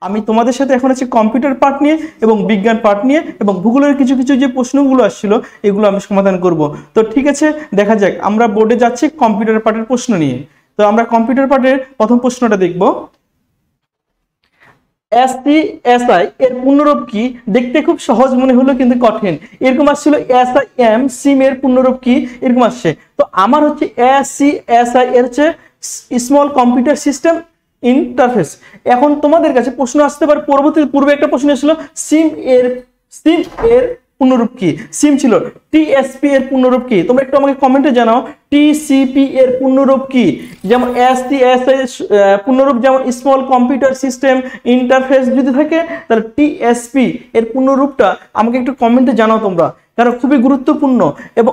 আমি তোমাদের সাথে এখন আছি কম্পিউটার পার্ট নিয়ে এবং বিজ্ঞান পার্ট নিয়ে এবং ভূগোলের কিছু কিছু যে প্রশ্নগুলো আসছিল এগুলো আমি সমাধান করব। তো ঠিক আছে, দেখা যাক। আমরা বোর্ডে যাচ্ছি কম্পিউটার পার্টের প্রশ্ন নিয়ে। তো আমরা কম্পিউটার পার্টের প্রথম প্রশ্নটা দেখব। SCSI এর পূর্ণরূপ কি? দেখতে খুব সহজ মনে হলো কিন্তু কঠিন। এরকম আসছিল SIM, সিম এর পূর্ণরূপ কি, এরকম আসছে। তো আমার হচ্ছে SCSI এর হচ্ছে স্মল কম্পিউটার সিস্টেম ইন্টারফেস। এখন তোমাদের কাছে প্রশ্ন আসতে পারে, পূর্বে একটা প্রশ্ন ছিল সিম এর পূর্ণরূপ কি? সিম ছিল। TSP এর পূর্ণরূপ কি? তোমরা একটু আমাকে কমেন্টে জানাও TCP এর পূর্ণরূপ কি। যেমন SCSI পূর্ণরূপ যেমন স্মল কম্পিউটার সিস্টেম ইন্টারফেস যদি থাকে, তাহলে TSP এর পূর্ণরূপটা আমাকে একটু কমেন্টে জানাও তোমরা, কারণ খুবই গুরুত্বপূর্ণ এবং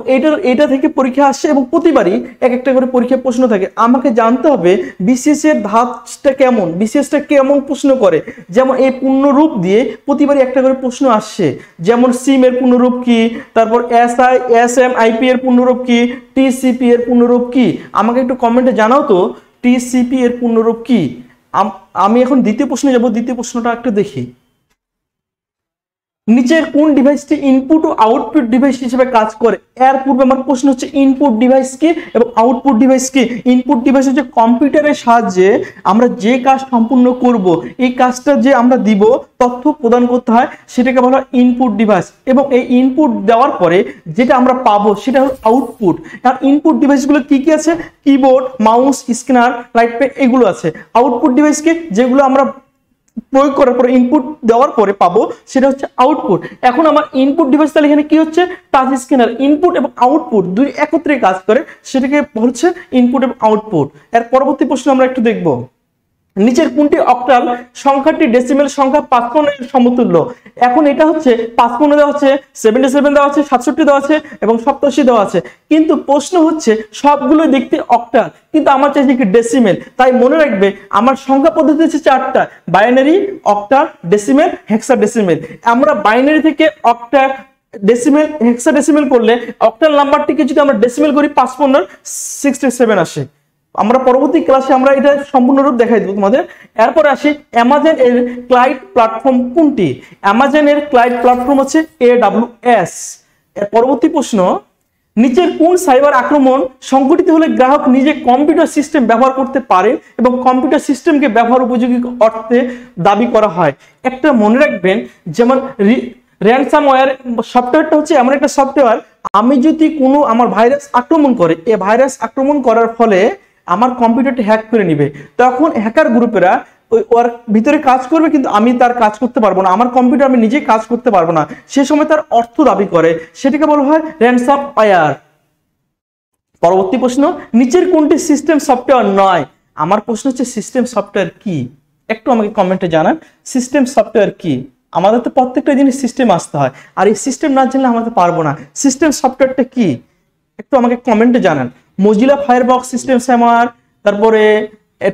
এটা থেকে পরীক্ষা আসছে এবং প্রতিবারই এক একটা করে পরীক্ষা প্রশ্ন থাকে। আমাকে জানতে হবে বিসিএস এর ধাপটা কেমন, বিসিএসটা কেমন প্রশ্ন করে। যেমন এই পূর্ণরূপ দিয়ে প্রতিবারই একটা করে প্রশ্ন আসছে, যেমন সিম এর পূর্ণরূপ কি, তারপর SIM/IP এর পূর্ণরূপ কি, TCP এর পূর্ণরূপ কি। আমাকে একটু কমেন্টে জানাও তো TCP এর পূর্ণরূপ কি। আমি এখন দ্বিতীয় প্রশ্নে যাব। দ্বিতীয় প্রশ্নটা একটু দেখি। নিচের কোন ডিভাইসটি ইনপুট ও আউটপুট ডিভাইস হিসেবে কাজ করে? এর পূর্বে আমার প্রশ্ন হচ্ছে ইনপুট ডিভাইস কি এবং আউটপুট ডিভাইস কি। ইনপুট ডিভাইস হচ্ছে কম্পিউটারের সাহায্যে আমরা যে কাজ সম্পূর্ণ করব, এই কাজটা যে আমরা দিব, তথ্য প্রদান করতে হয়, সেটাকে বলা হয় ইনপুট ডিভাইস। এবং এই ইনপুট দেওয়ার পরে যেটা আমরা পাবো সেটা হলো আউটপুট। আর ইনপুট ডিভাইসগুলো কি কি আছে? Keyboard, mouse, scanner, light pen, এগুলো আছে। আউটপুট ডিভাইসকে যেগুলো আমরা প্রয়োগ করার পরে ইনপুট দেওয়ার পরে পাবো সেটা হচ্ছে আউটপুট। এখন আমার ইনপুট ডিভাইস তাহলে এখানে কি হচ্ছে? Touch scanner. ইনপুট এবং আউটপুট দুই একত্রে কাজ করে, সেটাকে বলছে ইনপুট এবং আউটপুট। এর পরবর্তী প্রশ্ন আমরা একটু দেখব। নিচের কোনটি অক্টাল সংখ্যাটি ডেসিমেল সংখ্যা 55 এর সমতুল্য? এখন এটা হচ্ছে 55 দেওয়া আছে, 77 দেওয়া আছে, 67 দেওয়া আছে এবং 87 দেওয়া আছে, কিন্তু প্রশ্ন হচ্ছে সবগুলো দেখতে অক্টাল, কিন্তু আমার চাইছে কি ডেসিমেল। তাই মনে রাখবে আমার সংখ্যা পদ্ধতি হচ্ছে 4টা: বাইনারি, অক্টাল, ডেসিমেল, হেক্সাডেসিমেল। আমরা বাইনারি থেকে অক্টাল, ডেসিমেল, হেক্সাডেসিমেল করলে অক্টাল নাম্বারটিকে যদি আমরা ডেসিমেল করি 55 67 আসে। আমরা পরবর্তী ক্লাসে আমরা এটা সম্পূর্ণ রূপ দেখাই দেব তোমাদের। এরপর আসি অ্যামাজন এর ক্লাউড প্ল্যাটফর্ম কোনটি? অ্যামাজন এর ক্লাউড প্ল্যাটফর্ম হচ্ছে AWS। এর পরবর্তী প্রশ্ন, নিচের কোন সাইবার আক্রমণ সংঘটিত হলে গ্রাহক নিজে কম্পিউটার সিস্টেম ব্যবহার করতে পারে এবং কম্পিউটার সিস্টেমকে ব্যবহার উপযোগী অর্থে দাবি করা হয়? একটা মনে রাখবেন, যেমন র্যানসামওয়্যার সফটওয়্যারটা হচ্ছে এমন একটা সফটওয়্যার, আমি যদি কোনো আমার ভাইরাস আক্রমণ করে, এই ভাইরাস আক্রমণ করার ফলে আমার কম্পিউটারটি হ্যাক করে নিবে, তখন হ্যাকার গ্রুপেরা ওর ভিতরে কাজ করবে, কিন্তু আমি তার কাজ করতে পারবো না, আমার কম্পিউটার আমি নিজে কাজ করতে পারবো না, সে সময় তার অর্থ দাবি করে, সেটাকে বলা হয় র্যানসামওয়্যার। পরবর্তী প্রশ্ন, নিচের কোনটি সিস্টেম সফটওয়্যার নয়? আমার প্রশ্ন হচ্ছে সিস্টেম সফটওয়্যার কি? একটু আমাকে কমেন্টে জানান সিস্টেম সফটওয়্যার কি। আমাদের তো প্রত্যেকটা জিনিস সিস্টেম আসতে হয়, আর এই সিস্টেম না জানলে আমরা তো পারবো না। সিস্টেম সফটওয়্যারটা কি একটু আমাকে কমেন্টে জানান। মজিলা ফায়ারফক্স সিস্টেম সামার, তারপরে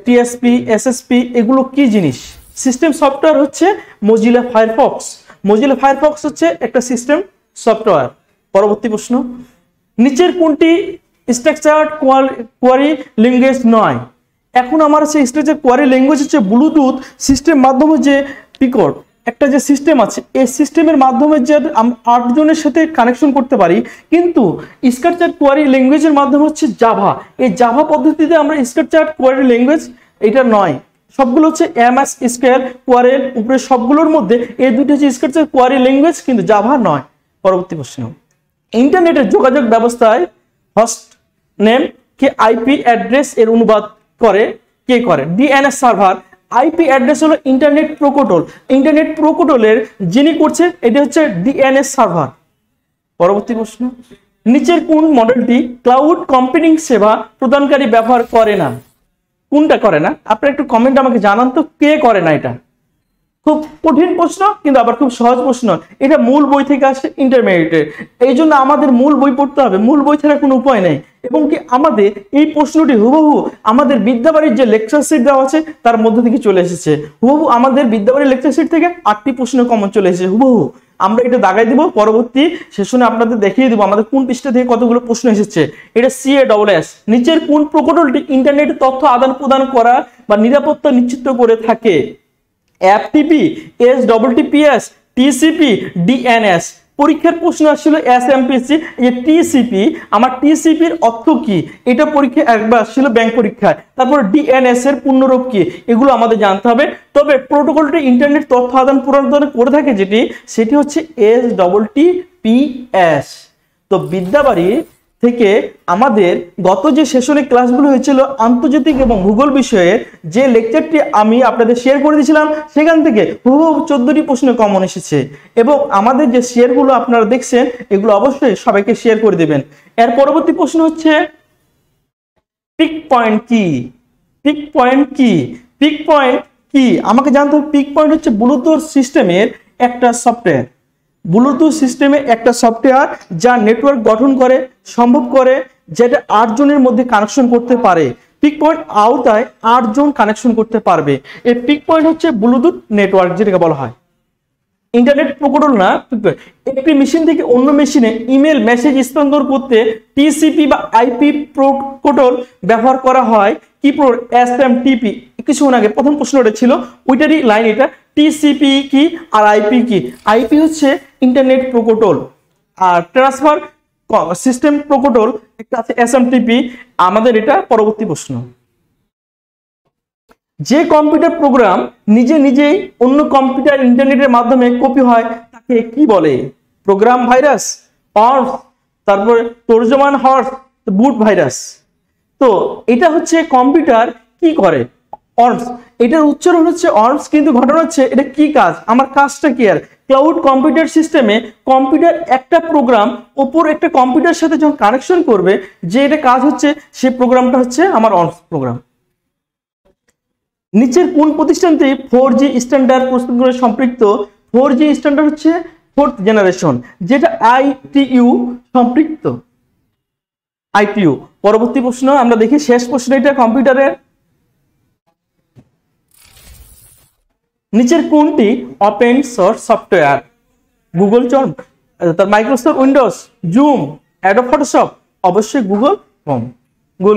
TSP, SSP, এগুলো কি জিনিস? সিস্টেম সফটওয়্যার হচ্ছে মজিলা ফায়ারফক্স। মজিলা ফায়ারফক্স হচ্ছে একটা সিস্টেম সফটওয়্যার। পরবর্তী প্রশ্ন, নিচের কোনটি স্ট্রাকচার্ড কোয়ারি ল্যাঙ্গুয়েজ নয়? এখন আমার হচ্ছে স্ট্রাকচার কোয়ারি ল্যাঙ্গুয়েজ হচ্ছে ব্লুটুথ সিস্টেম মাধ্যমে যে পিকট একটা যে সিস্টেম আছে, এই সিস্টেমের মাধ্যমে যে 8 জনের সাথে কানেকশন করতে পারি, কিন্তু স্ট্রাকচার কোয়ারি ল্যাঙ্গুয়েজের মাধ্যমে হচ্ছে জাভা। এই জাভা পদ্ধতিতে আমরা স্ট্রাকচার কোয়ারি ল্যাঙ্গুয়েজ এটা নয়, সবগুলো হচ্ছে MS স্কোয়ার কোয়ারেল উপরে সবগুলোর মধ্যে এই দুটো হচ্ছে স্ট্রাকচার কোয়ারি ল্যাঙ্গুয়েজ, কিন্তু জাভা নয়। পরবর্তী প্রশ্ন, ইন্টারনেটের যোগাযোগ ব্যবস্থায় হোস্ট নেম কে IP অ্যাড্রেস এর অনুবাদ করে কে করে? DNS server. IP অ্যাড্রেস হলো ইন্টারনেট প্রোটোকল, ইন্টারনেট প্রোটোকলের যিনি করছে এটা হচ্ছে DNS সার্ভার। পরবর্তী প্রশ্ন, নিচের কোন মডেলটি ক্লাউড কম্পিউটিং সেবা প্রদানকারী ব্যবহার করে না? কোনটা করে না? আপনারা একটু কমেন্ট আমাকে জানান তো কে করে না। এটা খুব কঠিন প্রশ্ন, কিন্তু আবার খুব সহজ প্রশ্ন। এটা মূল বই থেকে আসছে ইন্টারমিডিয়েটের, এই জন্য আমাদের মূল বই পড়তে হবে, মূল বই ছাড়া কোনো উপায় নেই। এবং কি আমাদের এই প্রশ্নটি হুবহু আমাদের বিদ্যাবাড়ির যে লেকচার শিট দেওয়া আছে তার মধ্যে থেকে চলে এসেছে। হুবহু আমাদের বিদ্যাবাড়ির লেকচার শিট থেকে 8টি প্রশ্ন কমন চলে এসেছে হুবহু। আমরা এটা দাগাই দিব, পরবর্তী সেশনে আপনাদের দেখিয়ে দিব আমাদের কোন পৃষ্ঠা থেকে কতগুলো প্রশ্ন এসেছে। এটা CASS। নিচের কোন প্রোটোকলটি ইন্টারনেটে তথ্য আদান প্রদান করা বা নিরাপত্তা নিশ্চিত করে থাকে? FTP, SWTPS, TCP, DNS. পরীক্ষার প্রশ্ন আসছিল এসএমপিসি, এই টিসিপি, আমার টিসিপির অর্থ কি এটা পরীক্ষা একবার আসছিল ব্যাংক পরীক্ষায়। তারপর ডিএনএস এর পূর্ণরূপ কি এগুলো আমাদের জানতে হবে। তবে প্রোটোকলটি ইন্টারনেট তথ্য আদান প্রদান করে থাকে সেটি হচ্ছে এসডব্লিউটিপিএস। তো বিদ্যাবাড়ি থেকে আমাদের গত যে সেশনে ক্লাসগুলো হয়েছিল আন্তর্জাতিক এবং ভূগোল বিষয়ে যে লেকচারটি আমি আপনাদের শেয়ার করে দিয়েছিলাম সেখান থেকে হুবহু 14টি প্রশ্ন কমন এসেছে। এবং আমাদের যে শেয়ারগুলো আপনারা দেখছেন এগুলো অবশ্যই সবাইকে শেয়ার করে দেবেন। এর পরবর্তী প্রশ্ন হচ্ছে পিক পয়েন্ট কি? পিক পয়েন্ট কি? পিক পয়েন্ট কি আমাকে জানতে হবে। পিক পয়েন্ট হচ্ছে ব্লুটুথ সিস্টেমের একটা সফটওয়্যার। ব্লুটুথ সিস্টেমে একটা সফটওয়্যার যা নেটওয়ার্ক গঠন করে সম্ভব করে, যেটা 8 জনের মধ্যে কানেকশন করতে পারে। পিক পয়েন্ট আওতায় 8 জন কানেকশন করতে পারবে। এই পিক পয়েন্ট হচ্ছে ব্লুটুথ নেটওয়ার্ক যেটাকে বলা হয়। ইন্টারনেট প্রোটোকল না, একটি মেশিন থেকে অন্য মেশিনে ইমেল মেসেজ স্থানান্তর করতে টিসিপি বা আইপি প্রোটোকল ব্যবহার করা হয়। কি এসএমটিপি কিছুক্ষণ আগে প্রথম প্রশ্নটা ছিল ওইটারই লাইন এটা। টিসিপি কি আর আইপি কি? আইপি হচ্ছে ইন্টারনেট প্রোটোকল আর ট্রান্সফার সিস্টেম প্রোটোকল একটা আছে এসএমটিপি। আমাদের এটা পরবর্তী প্রশ্ন। যে কম্পিউটার প্রোগ্রাম নিজেই অন্য কম্পিউটার ইন্টারনেটের মাধ্যমে কপি হয় তাকে কি বলে? প্রোগ্রাম ভাইরাস, অর্স, তারপরে তর্জমান হর্স, বুট ভাইরাস। তো এটা হচ্ছে কম্পিউটার কি করে? অর্স। এটার উচ্চারণ হচ্ছে অর্স, কিন্তু ঘটনা হচ্ছে এটা কি কাজ, আমার কাজটা কি? আর ক্লাউড কম্পিউটার সিস্টেমে কম্পিউটার একটা প্রোগ্রাম ওপর একটা কম্পিউটার সাথে যখন কানেকশন করবে যে এটা কাজ হচ্ছে সেই প্রোগ্রামটা হচ্ছে আমার অর্স প্রোগ্রাম। নিচের কোন প্রতিষ্ঠানটি 4G স্ট্যান্ডার্ড প্রস্তুত করে সম্পৃক্ত? 4G স্ট্যান্ডার্ড হচ্ছে 4th জেনারেশন, যেটা আইটিইউ সম্পৃক্ত। আইটিইউ। পরবর্তী প্রশ্ন আমরা দেখি, শেষ প্রশ্ন এটা কম্পিউটারের। নিচের কোনটি open source software? Google Chrome, তার Microsoft Windows, Zoom, Adobe Photoshop? অবশ্যই গুগল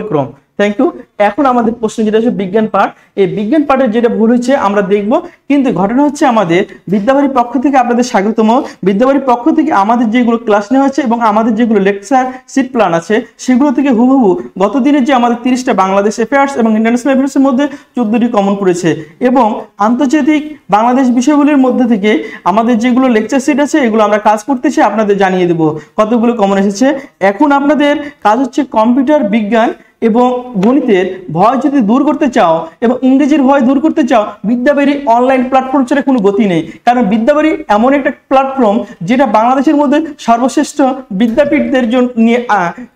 ক্রোম। Thank you. এখন আমাদের প্রশ্ন যেটা হচ্ছে বিজ্ঞান পার্ট। এই বিজ্ঞান পার্টের যেটা ভুল হচ্ছে আমরা দেখব, কিন্তু ঘটনা হচ্ছে আমাদের বিদ্যাবাড়ির পক্ষ থেকে আপনাদের স্বাগতম। বিদ্যাবাড়ির পক্ষ থেকে আমাদের যেগুলো ক্লাস নেওয়া হচ্ছে এবং আমাদের যেগুলো লেকচার সিট প্ল্যান আছে সেগুলো থেকে হুবহু গত দিনের যে আমাদের 30টা বাংলাদেশ অ্যাফেয়ার্স এবং ইন্টারন্যাশনাল অ্যাফেয়ার্সের মধ্যে 14টি কমন পড়েছে এবং আন্তর্জাতিক বাংলাদেশ বিষয়গুলির মধ্যে থেকে আমাদের যেগুলো লেকচার সিট আছে এগুলো আমরা কাজ করতেছি, আপনাদের জানিয়ে দেব কতগুলো কমন এসেছে। এখন আপনাদের কাজ হচ্ছে কম্পিউটার বিজ্ঞান এবং গণিতের ভয় যদি দূর করতে চাও এবং ইংরেজির ভয় দূর করতে চাও, বিদ্যাবাড়ি অনলাইন প্ল্যাটফর্ম ছাড়া কোনো গতি নেই। কারণ বিদ্যাবাড়ি এমন একটা প্ল্যাটফর্ম যেটা বাংলাদেশের মধ্যে সর্বশ্রেষ্ঠ বিদ্যাপীঠদের জন্য নিয়ে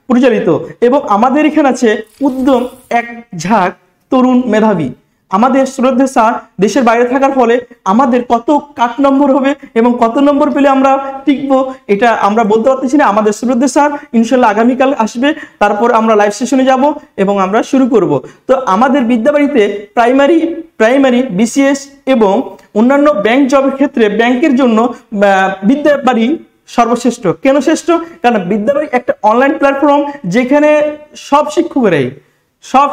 পরিচালিত এবং আমাদের এখানে আছে উদ্যম এক ঝাঁক তরুণ মেধাবী। আমাদের শ্রদ্ধেয় স্যার দেশের বাইরে থাকার ফলে আমাদের কত কাট নম্বর হবে এবং কত নম্বর পেলে আমরা টিকবো এটা আমরা বলতে পারতেছি না। আমাদের শ্রদ্ধেয় স্যার ইনশাল্লাহ আগামীকাল আসবে, তারপর আমরা লাইভ সেশনে যাব এবং আমরা শুরু করব। তো আমাদের বিদ্যাবাড়িতে প্রাইমারি বিসিএস এবং অন্যান্য ব্যাংক জবের ক্ষেত্রে ব্যাংকের জন্য বিদ্যাবাড়ি সর্বশ্রেষ্ঠ। কেন শ্রেষ্ঠ? কারণ বিদ্যাবাড়ি একটা অনলাইন প্ল্যাটফর্ম যেখানে সব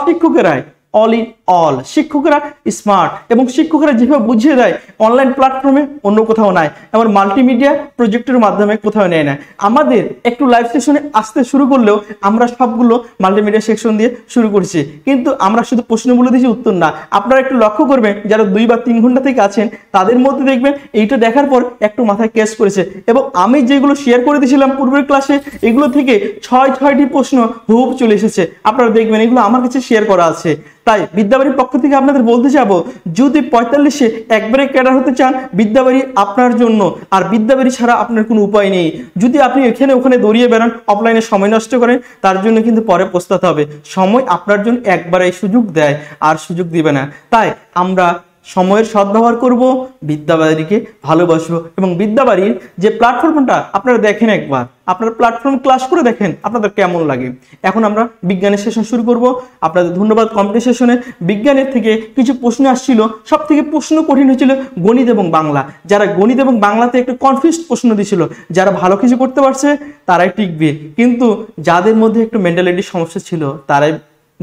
শিক্ষকেরাই অল ইন অল, শিক্ষকরা স্মার্ট এবং শিক্ষকরা যেভাবে বুঝিয়ে দেয় অনলাইন প্ল্যাটফর্মে অন্য কোথাও নাই, এমন মাল্টিমিডিয়া প্রজেক্টের মাধ্যমে কোথাও নেয় না। আমাদের একটু লাইভ সেশনে আসতে শুরু করলেও আমরা সবগুলো মাল্টিমিডিয়া সেকশন দিয়ে শুরু করছি, কিন্তু আমরা শুধু প্রশ্নগুলো দিয়েছি, উত্তর না। আপনারা একটু লক্ষ্য করবেন যারা 2 বা 3 ঘন্টা থেকে আছেন তাদের মধ্যে দেখবেন এইটা দেখার পর একটু মাথায় ক্যাচ করেছে এবং আমি যেগুলো শেয়ার করে দিয়েছিলাম পূর্বের ক্লাসে এগুলো থেকে 6টি প্রশ্ন হুব চলে এসেছে। আপনারা দেখবেন এগুলো আমার কাছে শেয়ার করা আছে। তাই বিদ্যাবাড়ির পক্ষ থেকে আপনাদের বলতে যাবো, যদি 45-এ একবারে ক্যাডার হতে চান বিদ্যাবাড়ি আপনার জন্য, আর বিদ্যাবাড়ি ছাড়া আপনার কোনো উপায় নেই। যদি আপনি এখানে ওখানে দৌড়িয়ে বেড়ান, অফলাইনে সময় নষ্ট করেন, তার জন্য কিন্তু পরে পস্তাতে হবে। সময় আপনার জন্য একবারে সুযোগ দেয় আর সুযোগ দিবে না। তাই আমরা সময়ের সদ্ব্যবহার করব, বিদ্যাবাড়িকে ভালোবাসবো এবং বিদ্যাবাড়ির যে প্ল্যাটফর্মটা আপনারা দেখেন, একবার আপনারা প্ল্যাটফর্ম ক্লাস করে দেখেন আপনাদের কেমন লাগে। এখন আমরা বিজ্ঞানের সেশন শুরু করব। আপনাদের ধন্যবাদ। কম্পিউটার সেশনে বিজ্ঞানের থেকে কিছু প্রশ্ন আসছিল, সব থেকে প্রশ্ন কঠিন হয়েছিল গণিত এবং বাংলা। যারা গণিত এবং বাংলাতে একটু কনফিউজড প্রশ্ন দিয়েছিল, যারা ভালো কিছু করতে পারছে তারাই টিকবে, কিন্তু যাদের মধ্যে একটু মেন্টালিটির সমস্যা ছিল তারাই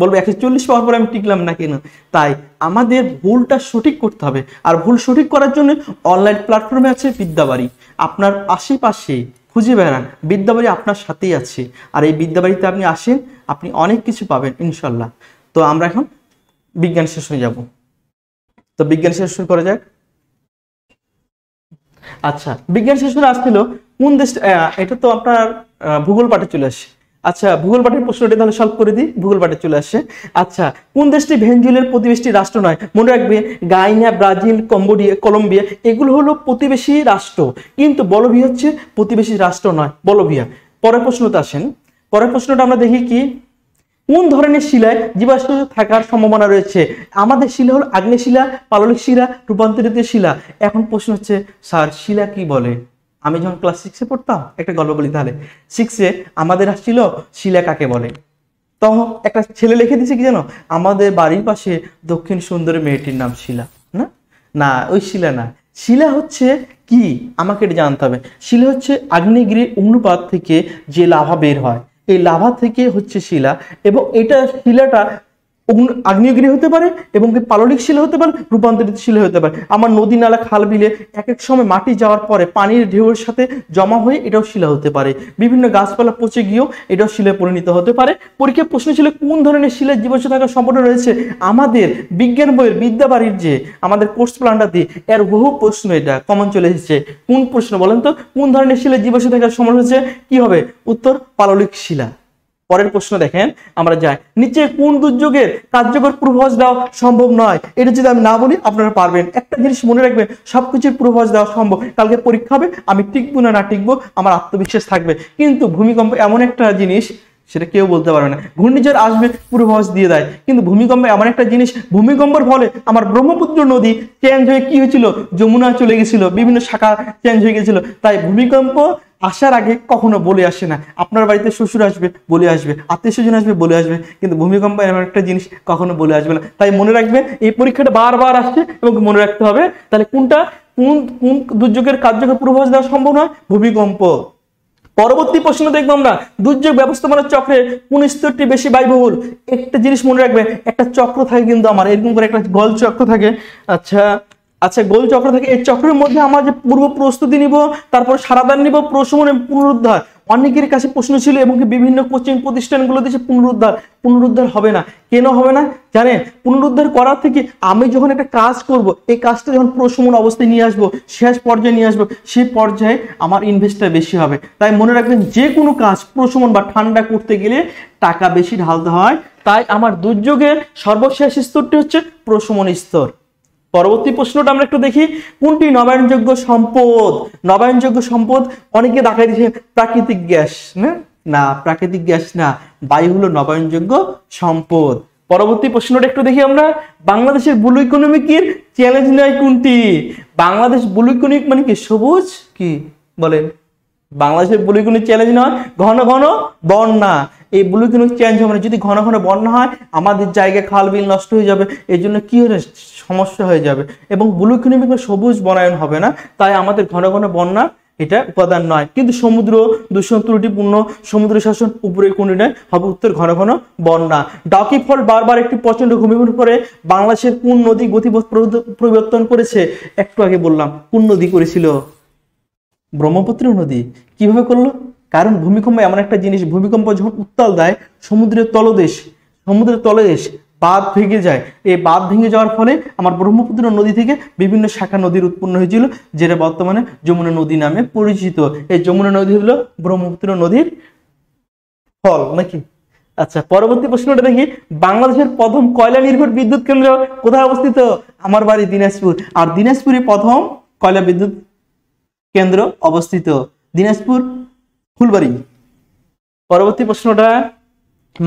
বলবো 140 পাওয়ার পরে আমি টিকলাম না কেন। তাই আমাদের ভুলটা সঠিক করতে হবে, আর ভুল সঠিক করার জন্য অনলাইন প্ল্যাটফর্মে আছে বিদ্যাবাড়ি। আপনার আশেপাশে খুঁজে বেড়ান, বিদ্যাবাড়ি আপনার সাথেই আছে। আর এই বিদ্যাবাড়িতে আপনি আসেন, আপনি অনেক কিছু পাবেন ইনশাল্লাহ। তো আমরা এখন বিজ্ঞান সেশনে যাব। তো বিজ্ঞান সেশন শুরু করা যাক। আচ্ছা, বিজ্ঞান সেশনে আসছিল কোন দেশ, এটা তো আপনার ভূগোল পাঠে চলে আসে। আচ্ছা, ভূগোল পাঠের প্রশ্নটি তাহলে সলভ করে দিই, ভূগোল পাঠে চলে আসে। আচ্ছা, কোন দেশটি ভেনেজুয়েলার প্রতিবেশী রাষ্ট্র নয়? মনে রাখবে, গাইনা, ব্রাজিল, কলম্বিয়া এগুলো হলো প্রতিবেশী রাষ্ট্র, কিন্তু বলভিয়া হচ্ছে প্রতিবেশী রাষ্ট্র নয়, বলভিয়া। পরের প্রশ্নতে আসেন। পরের প্রশ্নটা আমরা দেখি কি, কোন ধরনের শিলায় জীবাশ্ম থাকার সম্ভাবনা রয়েছে? আমাদের শিলা হলো আগ্নেয় শিলা, পাললিক শিলা, রূপান্তরিত শিলা। এখন প্রশ্ন হচ্ছে, স্যার শিলা কি বলে? আমি যখন ক্লাস 6-এ পড়তাম, একটা গল্প বলি তাহলে। 6-এ আমাদের আসছিল শিলা কাকে বলে। তখন একটা ছেলে লিখে দিয়েছে কি জানো, আমাদের বাড়ির পাশে দক্ষিণ সুন্দরী মেয়েটির নাম শিলা। না না, ওই শিলা না। শিলা হচ্ছে কি, আমাকে এটা জানতে হবে। শিলা হচ্ছে আগ্নেয়গিরির অনুপাত থেকে যে লাভা বের হয়, এই লাভা থেকে হচ্ছে শিলা। এবং এটা শিলাটা আগ্নেয়গিরি হতে পারে, এবং পাললিক শিলা হতে পারে, রূপান্তরিত শিলা হতে পারে। আমার নদী, নালা, খাল, বিলে এক এক সময় মাটি যাওয়ার পরে পানির ঢেউয়ের সাথে জমা হয়ে এটাও শিলা হতে পারে। বিভিন্ন গাছপালা পচে গিয়েও এটাও শিলায় পরিণত হতে পারে। পরীক্ষার প্রশ্ন ছিল কোন ধরনের শিলার জীবাশ্ম থাকার সম্ভাবনা রয়েছে? আমাদের বিজ্ঞান বইয়ের বিদ্যাবাড়ির যে আমাদের কোর্স প্ল্যানটা দিয়ে এর বহু প্রশ্ন এটা কমন চলে এসেছে। কোন প্রশ্ন বলেন তো, কোন ধরনের শিলার জীবাশ্ম থাকার সম্ভাবনা রয়েছে? কি হবে উত্তর? পাললিক শিলা। পরের প্রশ্ন দেখেন, আমরা যাই নিচে কোন দুর্যোগের কার্যকর পূর্বাভাস দেওয়া সম্ভব নয়? এটা যদি আমি না বলি আপনারা পারবেন। একটা জিনিস মনে রাখবেন, সবকিছুর পূর্বাভাস দেওয়া সম্ভব। কালকে পরীক্ষা হবে, আমি টিকবো না টিকবো আমার আত্মবিশ্বাস থাকবে। কিন্তু ভূমিকম্প এমন একটা জিনিস, সেটা কেউ বলতে পারবে না। ঘূর্ণিঝড় আসবে, পূর্বাভাস দিয়ে দেয়, কিন্তু ভূমিকম্প এমন একটা জিনিস, ভূমিকম্পের ফলে আমার ব্রহ্মপুত্র নদী চেঞ্জ হয়ে কি হয়েছিল, যমুনা চলে গেছিল, বিভিন্ন শাখা চেঞ্জ হয়ে গেছিল। তাই ভূমিকম্প আসার আগে কখনো বলে আসে না। আপনার বাড়িতে শ্বশুর আসবে বলে আসবে, আত্মীয় স্বজন আসবে বলে আসবে, কিন্তু ভূমিকম্প এমন একটা জিনিস কখনো বলে আসবে না। তাই মনে রাখবেন, এই পরীক্ষাটা বারবার আসছে এবং মনে রাখতে হবে। তাহলে কোনটা, কোন কোন দুর্যোগের কার্যকর পূর্বাভাস দেওয়া সম্ভব নয়? ভূমিকম্প। পরবর্তী প্রশ্ন দেখবো আমরা, দুর্যোগ ব্যবস্থাপনার চক্রে কোন স্তরটি বেশি ব্যয়বহুল? একটা জিনিস মনে রাখবেন, একটা চক্র থাকে কিন্তু আমার এরকম করে একটা গোল চক্র থাকে। আচ্ছা গোল চক্র থাকে। এই চক্রের মধ্যে আমার যে পূর্ব প্রস্তুতি নিব, তারপর সারাদান নিব, প্রশমন এবং পুনরুদ্ধার। অনেকের কাছে প্রশ্ন ছিল এবং বিভিন্ন কোচিং প্রতিষ্ঠানগুলো দিয়েছে পুনরুদ্ধার হবে না। কেন হবে না জানেন? পুনরুদ্ধার করার থেকে আমি যখন একটা কাজ করব, এই কাজটা যখন প্রশমন অবস্থায় নিয়ে আসবো, শেষ পর্যায়ে নিয়ে আসবো, সেই পর্যায়ে আমার ইনভেস্টটা বেশি হবে। তাই মনে রাখবেন, যে কোনো কাজ প্রশমন বা ঠান্ডা করতে গেলে টাকা বেশি ঢালতে হয়। তাই আমার দুর্যোগের সর্বশেষ স্তরটি হচ্ছে প্রশমন স্তর। পরবর্তী প্রশ্নটা আমরা একটু দেখি, কোনটি নবায়নযোগ্য সম্পদ? নবায়নযোগ্য সম্পদ অনেকে দেখাই দিয়েছে প্রাকৃতিক গ্যাস। না, প্রাকৃতিক গ্যাস না, বায়ু হলো নবায়নযোগ্য সম্পদ। পরবর্তী প্রশ্নটা একটু দেখি আমরা, বাংলাদেশের ব্লু ইকোনমিকের চ্যালেঞ্জ নয় কোনটি? বাংলাদেশ ব্লু ইকোনমিক মানে কি? সবুজ কি বলেন? বাংলাদেশের ব্লু ইকোনমিক চ্যালেঞ্জ নয় ঘন ঘন বন্যা। এই ব্লু ইকোনমিক চেঞ্জ হবে না যদি ঘন ঘন বন্যা হয়, আমাদের জায়গায় খাল বিল নষ্ট হয়ে যাবে, এই জন্য কি হয়ে সমস্যা হয়ে যাবে। এবং ব্লু ইকোনমিক সবুজ বনায়ন হবে না। তাই আমাদের ঘন ঘন বন্যা এটা উপাদান নয়। কিন্তু সমুদ্র দূষণ ত্রুটিপূর্ণ সমুদ্র শাসন উপরে কোনটি নয়, হবে উত্তর ঘন ঘন বন্যা। ডাউকি ফল বারবার একটি প্রচন্ড ভূমিকম্পের পরে বাংলাদেশের কোন নদী গতিপথ পরিবর্তন করেছে? একটু আগে বললাম, কোন নদী করেছিল? ব্রহ্মপুত্র নদী। কিভাবে করলো? কারণ ভূমিকম্প এমন একটা জিনিস, ভূমিকম্প যখন উত্তাল দেয়, সমুদ্রের তলদেশ বাঁধ ভেঙে যায়। এই বাঁধ ভেঙে যাওয়ার ফলে আমার ব্রহ্মপুত্র নদী থেকে বিভিন্ন শাখা নদীর উৎপন্ন হয়েছিল, যেটা বর্তমানে যমুনা নদী নামে পরিচিত। এই যমুনা নদী হলো ব্রহ্মপুত্র নদীর ফল নাকি? আচ্ছা, পরবর্তী প্রশ্নটা দেখি, বাংলাদেশের প্রথম কয়লা নির্ভর বিদ্যুৎ কেন্দ্র কোথায় অবস্থিত? আমার বাড়ি দিনাজপুর। আর দিনাজপুরে প্রথম কয়লা বিদ্যুৎ কেন্দ্র অবস্থিত দিনাজপুর ফুলবাড়ি। পরবর্তী প্রশ্নটা,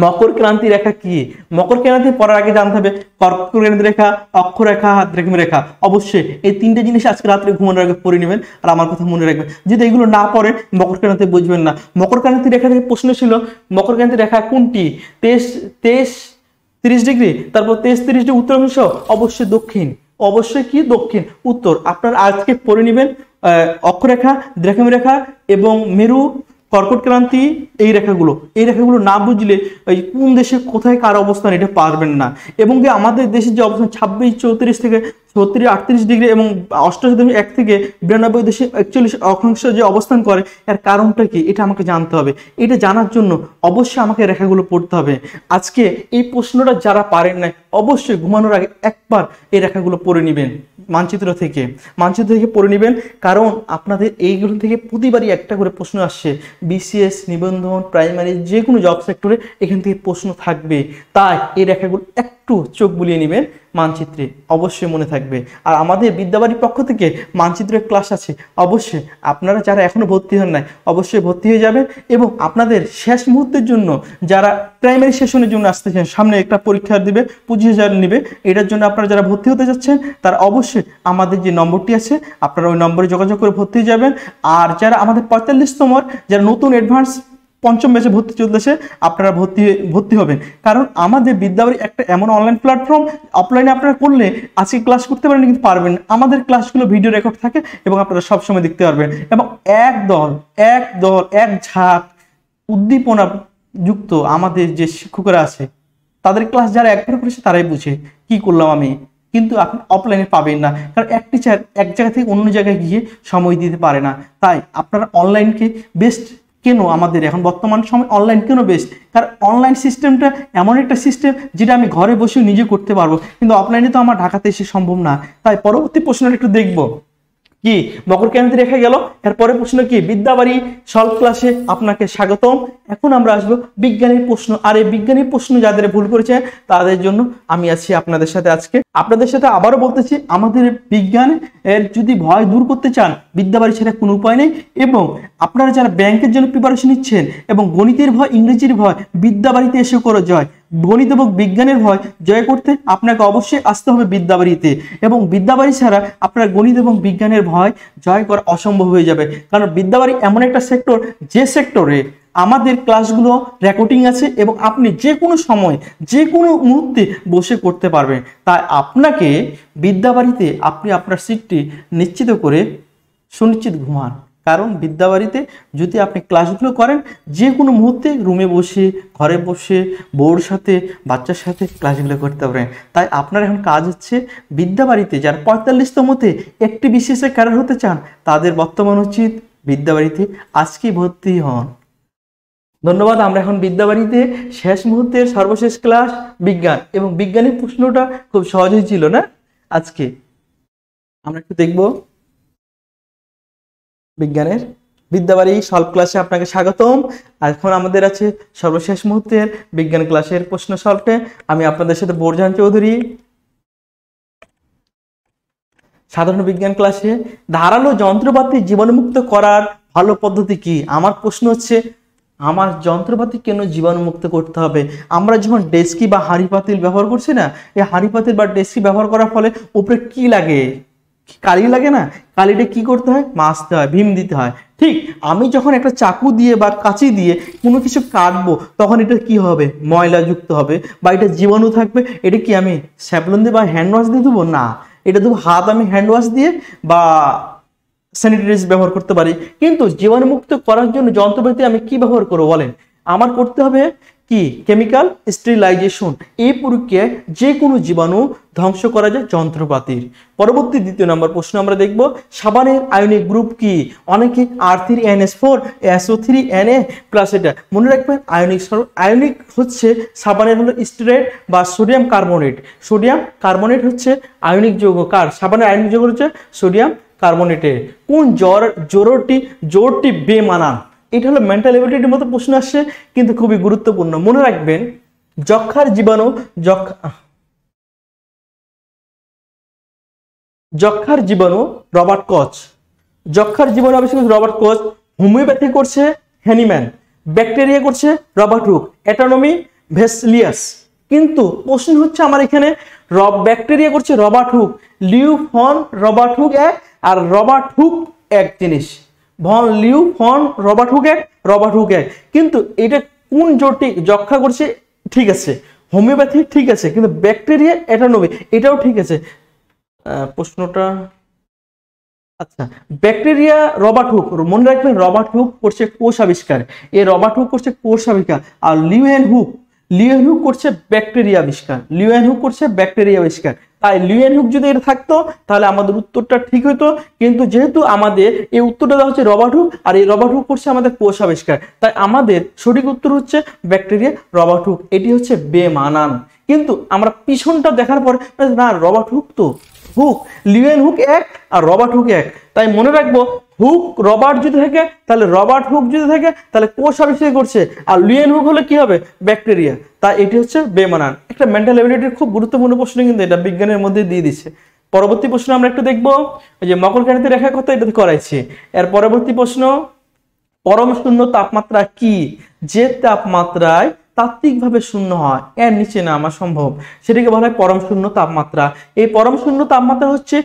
মকর ক্রান্তি রেখা কি? মকর ক্রান্তি পড়ার আগে জানতে হবে কর্কট ক্রান্তি রেখা, অক্ষরেখা, দ্রাঘিমা রেখা। অবশ্যই এই তিনটে জিনিস আজকে রাত্রে ঘুমানোর আগে পড়ে নেবেন। আর আমার কথা মনে রাখবেন, যদি এগুলো না পড়ে মকর ক্রান্তি বুঝবেন না। মকর ক্রান্তি রেখা থেকে প্রশ্ন ছিল, মকর ক্রান্তি রেখা কোনটি? 30 ডিগ্রি, তারপর 30 ডিগ্রি উত্তর অংশ, অবশ্যই দক্ষিণ। অবশ্যই কি দক্ষিণ উত্তর। আপনারা আজকে পড়ে নেবেন অক্ষরেখা, দ্রাঘিমা রেখা এবং মেরু কর্কট ক্রান্তি, এই রেখাগুলো না বুঝলে ওই কোন দেশে কোথায় কার অবস্থান এটা পারবেন না। এবং কি আমাদের দেশের যে অবস্থান 26, 34 থেকে 36, 38 ডিগ্রি এবং 88.1 থেকে 92.41 যে অবস্থান করে, এর কারণটা কি এটা আমাকে জানতে হবে। এটা জানার জন্য অবশ্যই আমাকে রেখাগুলো পড়তে হবে। আজকে এই প্রশ্নটা যারা পারেন না অবশ্যই ঘুমানোর আগে একবার এই রেখাগুলো পড়ে নেবেন মানচিত্র থেকে পড়ে নেবেন, কারণ আপনাদের এইগুলো থেকে প্রতিবারই একটা করে প্রশ্ন আসছে। বিসিএস, নিবন্ধন, প্রাইমারি যে কোনো জব সেক্টরে এখান থেকে প্রশ্ন থাকবে। তাই এই রেখাগুলো একটু চোখ বুলিয়ে নেবেন মানচিত্রে, অবশ্যই মনে থাকবে। আর আমাদের বিদ্যাবাড়ির পক্ষ থেকে মানচিত্রের ক্লাস আছে, অবশ্যই আপনারা যারা এখনো ভর্তি হন নাই অবশ্যই ভর্তি হয়ে যাবেন। এবং আপনাদের শেষ মুহূর্তের জন্য যারা প্রাইমারি সেশনের জন্য আসতেছেন, সামনে একটা পরীক্ষা দিবে 25,000 নেবে, এটার জন্য আপনারা যারা ভর্তি হতে যাচ্ছেন তারা অবশ্যই আমাদের যে নম্বরটি আছে আপনারা ওই নম্বরে যোগাযোগ করে ভর্তি হয়ে যাবেন। আর যারা আমাদের 45তম যারা নতুন অ্যাডভান্স পঞ্চম ব্যাচে ভর্তি চলতেছে আপনারা ভর্তি হবেন, কারণ আমাদের বিদ্যাবাড়ি একটা এমন অনলাইন প্ল্যাটফর্ম, অফলাইনে আপনারা করলে আজকে ক্লাস করতে পারেন কিন্তু পারবেন, আমাদের ক্লাসগুলো ভিডিও রেকর্ড থাকে এবং আপনারা সবসময় দেখতে পারবেন। এবং এক ঝাঁক উদ্দীপনা যুক্ত আমাদের যে শিক্ষকরা আছে তাদের ক্লাস যারা একবার করেছে তারাই বুঝে কি করলাম আমি, কিন্তু আপনি অফলাইনে পাবেন না, কারণ এক টিচার এক জায়গা থেকে অন্য জায়গায় গিয়ে সময় দিতে পারে না। তাই আপনারা অনলাইনকে বেস্ট কেন, আমাদের এখন বর্তমান সময় অনলাইন কেন বেস্ট, কারণ অনলাইন সিস্টেমটা এমন একটা সিস্টেম যেটা আমি ঘরে বসে নিজে করতে পারবো, কিন্তু অফলাইনে তো আমার ঢাকাতে এসে সম্ভব না। তাই পরবর্তী প্রশ্নটা একটু দেখবো কি মকর ক্রান্তি রেখা গেল। এরপরে প্রশ্ন কি, বিদ্যাবাড়ি সলভ ক্লাসে আপনাকে স্বাগতম। এখন আমরা আসবো বিজ্ঞানের প্রশ্ন। আর এই বিজ্ঞানের প্রশ্ন যাদের ভুল করেছে তাদের জন্য আমি আছি আপনাদের সাথে আজকে। আপনাদের সাথে আবারও বলতেছি, আমাদের বিজ্ঞান এর যদি ভয় দূর করতে চান বিদ্যাবাড়ি ছাড়া কোনো উপায় নেই। এবং আপনারা যারা ব্যাংকের জন্য প্রিপারেশন নিচ্ছেন এবং গণিতের ভয়, ইংরেজির ভয়, বিদ্যাবাড়িতে এসে করো জয়। গণিত এবং বিজ্ঞানের ভয় জয় করতে আপনাকে অবশ্যই আসতে হবে বিদ্যাবাড়িতে, এবং বিদ্যাবাড়ি ছাড়া আপনার গণিত এবং বিজ্ঞানের ভয় জয় করা অসম্ভব হয়ে যাবে। কারণ বিদ্যাবাড়ি এমন একটা সেক্টর যে সেক্টরে আমাদের ক্লাসগুলো রেকর্ডিং আছে এবং আপনি যে কোনো সময় যে কোনো মুহূর্তে বসে করতে পারবেন। তাই আপনাকে বিদ্যাবাড়িতে আপনি আপনার সিটটি নিশ্চিত করে সুনিশ্চিত ঘুমান, কারণ বিদ্যাবাড়িতে যদি আপনি ক্লাসগুলো করেন যে কোনো মুহূর্তে রুমে বসে, ঘরে বসে, বউর সাথে, বাচ্চার সাথে ক্লাসগুলো করতে পারেন। তাই আপনার এখন কাজ হচ্ছে বিদ্যাবাড়িতে যারা 45তমতে একটি বিশেষে ক্যাডার হতে চান তাদের বর্তমান উচিত বিদ্যাবাড়িতে আজকেই ভর্তি হন। ধন্যবাদ। আমরা এখন বিদ্যাবাড়িতে শেষ মুহূর্তের সর্বশেষ ক্লাস বিজ্ঞান, এবং বিজ্ঞানের প্রশ্নটা খুব সহজই ছিল না। আজকে আমরা একটু দেখব বিজ্ঞানের বিদ্যাবাড়ি সলভ ক্লাসে আপনাকে স্বাগতম। এখন আমাদের আছে সর্বশেষ মুহূর্তের বিজ্ঞান ক্লাসের প্রশ্ন সলভে। আমি আপনাদের সাথে বোরজাহান চৌধুরী। সাধারণ বিজ্ঞান ক্লাসে ধারালো যন্ত্রপাতি জীবাণুমুক্ত করার ভালো পদ্ধতি কি? আমার প্রশ্ন হচ্ছে, আমার যন্ত্রপাতি কেন জীবাণুমুক্ত করতে হবে? আমরা যখন ডেস্কি বা হাঁড়ি পাতিল ব্যবহার করছি না, এই হাঁড়ি পাতিল বা ডেস্কি ব্যবহার করার ফলে উপরে কি লাগে? কালি লাগে না? কালিটা কি করতে হয়? মাজতে হয়, ভীম দিতে হয়। ঠিক আমি যখন একটা চাকু দিয়ে বা কাঁচি দিয়ে কোনো কিছু কাটবো তখন এটা কি হবে? ময়লা যুক্ত হবে বা এটা জীবাণু থাকবে। এটা কি আমি স্যাভলন দিয়ে বা হ্যান্ড ওয়াশ দিয়ে দেবো? না, এটা দেবো হাত আমি হ্যান্ড ওয়াশ দিয়ে বা স্যানিটাইজার ব্যবহার করতে পারি। কিন্তু জীবাণুমুক্ত করার জন্য যন্ত্রপাতি আমি কি ব্যবহার করবো বলেন? আমার করতে হবে কি কেমিক্যাল স্টেরিলাইজেশন। এই প্রক্রিয়ায় যে কোনো জীবাণু ধ্বংস করা যায় যন্ত্রপাতির। পরবর্তী দ্বিতীয় নম্বর প্রশ্ন আমরা দেখব, সাবানের আয়নিক গ্রুপ কি? অনেকে R3NS4 SO3Na প্লাস, এটা মনে রাখবেন আয়নিক হচ্ছে সাবানের হলো স্টেরেট বা সোডিয়াম কার্বনেট। সোডিয়াম কার্বনেট হচ্ছে আয়নিক যৌগ। কার? সাবানের আয়নিক যৌগ হচ্ছে সোডিয়াম কার্বনেটের। কোন জোরটি বেমানান? এটা হলো মেন্টাল এবিলিটির মতো প্রশ্ন আসছে, কিন্তু খুবই গুরুত্বপূর্ণ। মনে রাখবেন যক্ষার জীবাণু রবার্ট কচ। যক্ষার জীবাণু আবিষ্কার রবার্ট কচ। হোমিওপ্যাথি করছে হ্যানিম্যান। ব্যাকটেরিয়া করছে রবার্ট হুক। Anatomy Vesalius. কিন্তু প্রশ্ন হচ্ছে আমার এখানে ব্যাকটেরিয়া করছে রবার্ট হুক। লিউ ফন রবার্ট হুক এক, আর রবার্ট হুক এক জিনিস। ভন লিউ ফন রবার্ট হুক এক। কিন্তু এটা কোন জোটটি? যক্ষা করছে ঠিক আছে, হোমিওপ্যাথি ঠিক আছে, কিন্তু ব্যাকটেরিয়া অ্যাটোনমি এটাও ঠিক আছে। প্রশ্নটা আচ্ছা, ব্যাকটেরিয়া রবার্ট হুক, মনে রাখবেন রবার্ট হুক করছে কোষ আবিষ্কার, এই রবার্ট হুক করছে কোষ আবিষ্কার, আর লিউয়েন হুক করছে ব্যাকটেরিয়া আবিষ্কার, লিউয়েন হুক করছে ব্যাকটেরিয়া আবিষ্কার। তাই লিউয়েন হুক যদি এটা থাকতো তাহলে আমাদের উত্তরটা ঠিক হতো, কিন্তু যেহেতু আমাদের এই উত্তরটা দেওয়া হচ্ছে রবার্ট হুক, আর এই রবার্ট হুক করছে আমাদের কোষ আবিষ্কার, তাই আমাদের সঠিক উত্তর হচ্ছে ব্যাকটেরিয়া রবার্ট হুক। এটি হচ্ছে বেমানান। কিন্তু আমরা পিছনটা দেখার পর না, রবার্ট হুক তো হুক, লিউয়েন হুক এক আর রবার্ট হুক এক, তাই মনে রাখবো হুক রবার্ট যদি থাকে তাহলে রবার্ট হুক যদি থাকে তাহলে কোষ আবিষ্কার করছে, আর লিউয়েন হুক হলে কি হবে, ব্যাকটেরিয়া। তাই এটি হচ্ছে বেমানান। একটা মেন্টাল এবিলিটির খুব গুরুত্বপূর্ণ প্রশ্ন, কিন্তু এটা বিজ্ঞানের মধ্যে দিয়ে দিচ্ছে। পরবর্তী প্রশ্ন আমরা একটু দেখবো, ওই যে মকরকারিতে রেখার কথা এটা করাইছে। এর পরবর্তী প্রশ্ন, পরম শূন্য তাপমাত্রা কি? যে তাপমাত্রায় তাত্ত্বিকভাবে শূন্য হয়, এর নিচে নামা সম্ভব, সেটাকে বলা হয় পরম শূন্য তাপমাত্রা। এই পরম শূন্য তাপমাত্রা হচ্ছে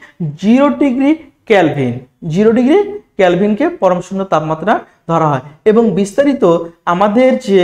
0 ডিগ্রি ক্যালভিন। 0 ডিগ্রি ক্যালভিনকে পরম শূন্য তাপমাত্রা ধরা হয়। এবং বিস্তারিত আমাদের যে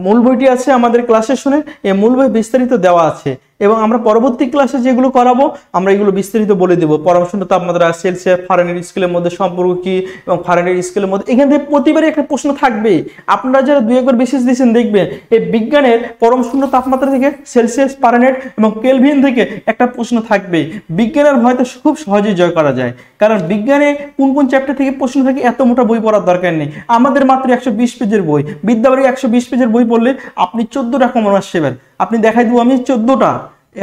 মূল বইটি আছে আমাদের ক্লাসে শুনে, এই মূল বই বিস্তারিত দেওয়া আছে, এবং আমরা পরবর্তী ক্লাসে যেগুলো করাবো আমরা এগুলো বিস্তারিত বলে দেবো। পরম শূন্য তাপমাত্রা, সেলসিয়াস, ফারেনহাইট স্কেলের মধ্যে সম্পর্ক কি, এবং ফারেনহাইট স্কেলের মধ্যে এখান থেকে প্রতিবারই একটা প্রশ্ন থাকবে। আপনারা যারা 2-1 বার বিশেষ দিয়েছেন দেখবেন এই বিজ্ঞানের পরম শূন্য তাপমাত্রা থেকে, সেলসিয়াস, ফারেনহাইট এবং কেলভিন থেকে একটা প্রশ্ন থাকবে। বিজ্ঞানের হয়তো খুব সহজেই জয় করা যায়, কারণ বিজ্ঞানে কোন কোন চ্যাপ্টার থেকে প্রশ্ন থাকে এত মোটা বই পড়ার দরকার নেই। আমাদের মাত্র 120 পেজের বই, বিদ্যাবাড়ি 120 পেজের বই পড়লে আপনি 14টা কমন আসছে। আপনি দেখাই দেবো আমি 14টা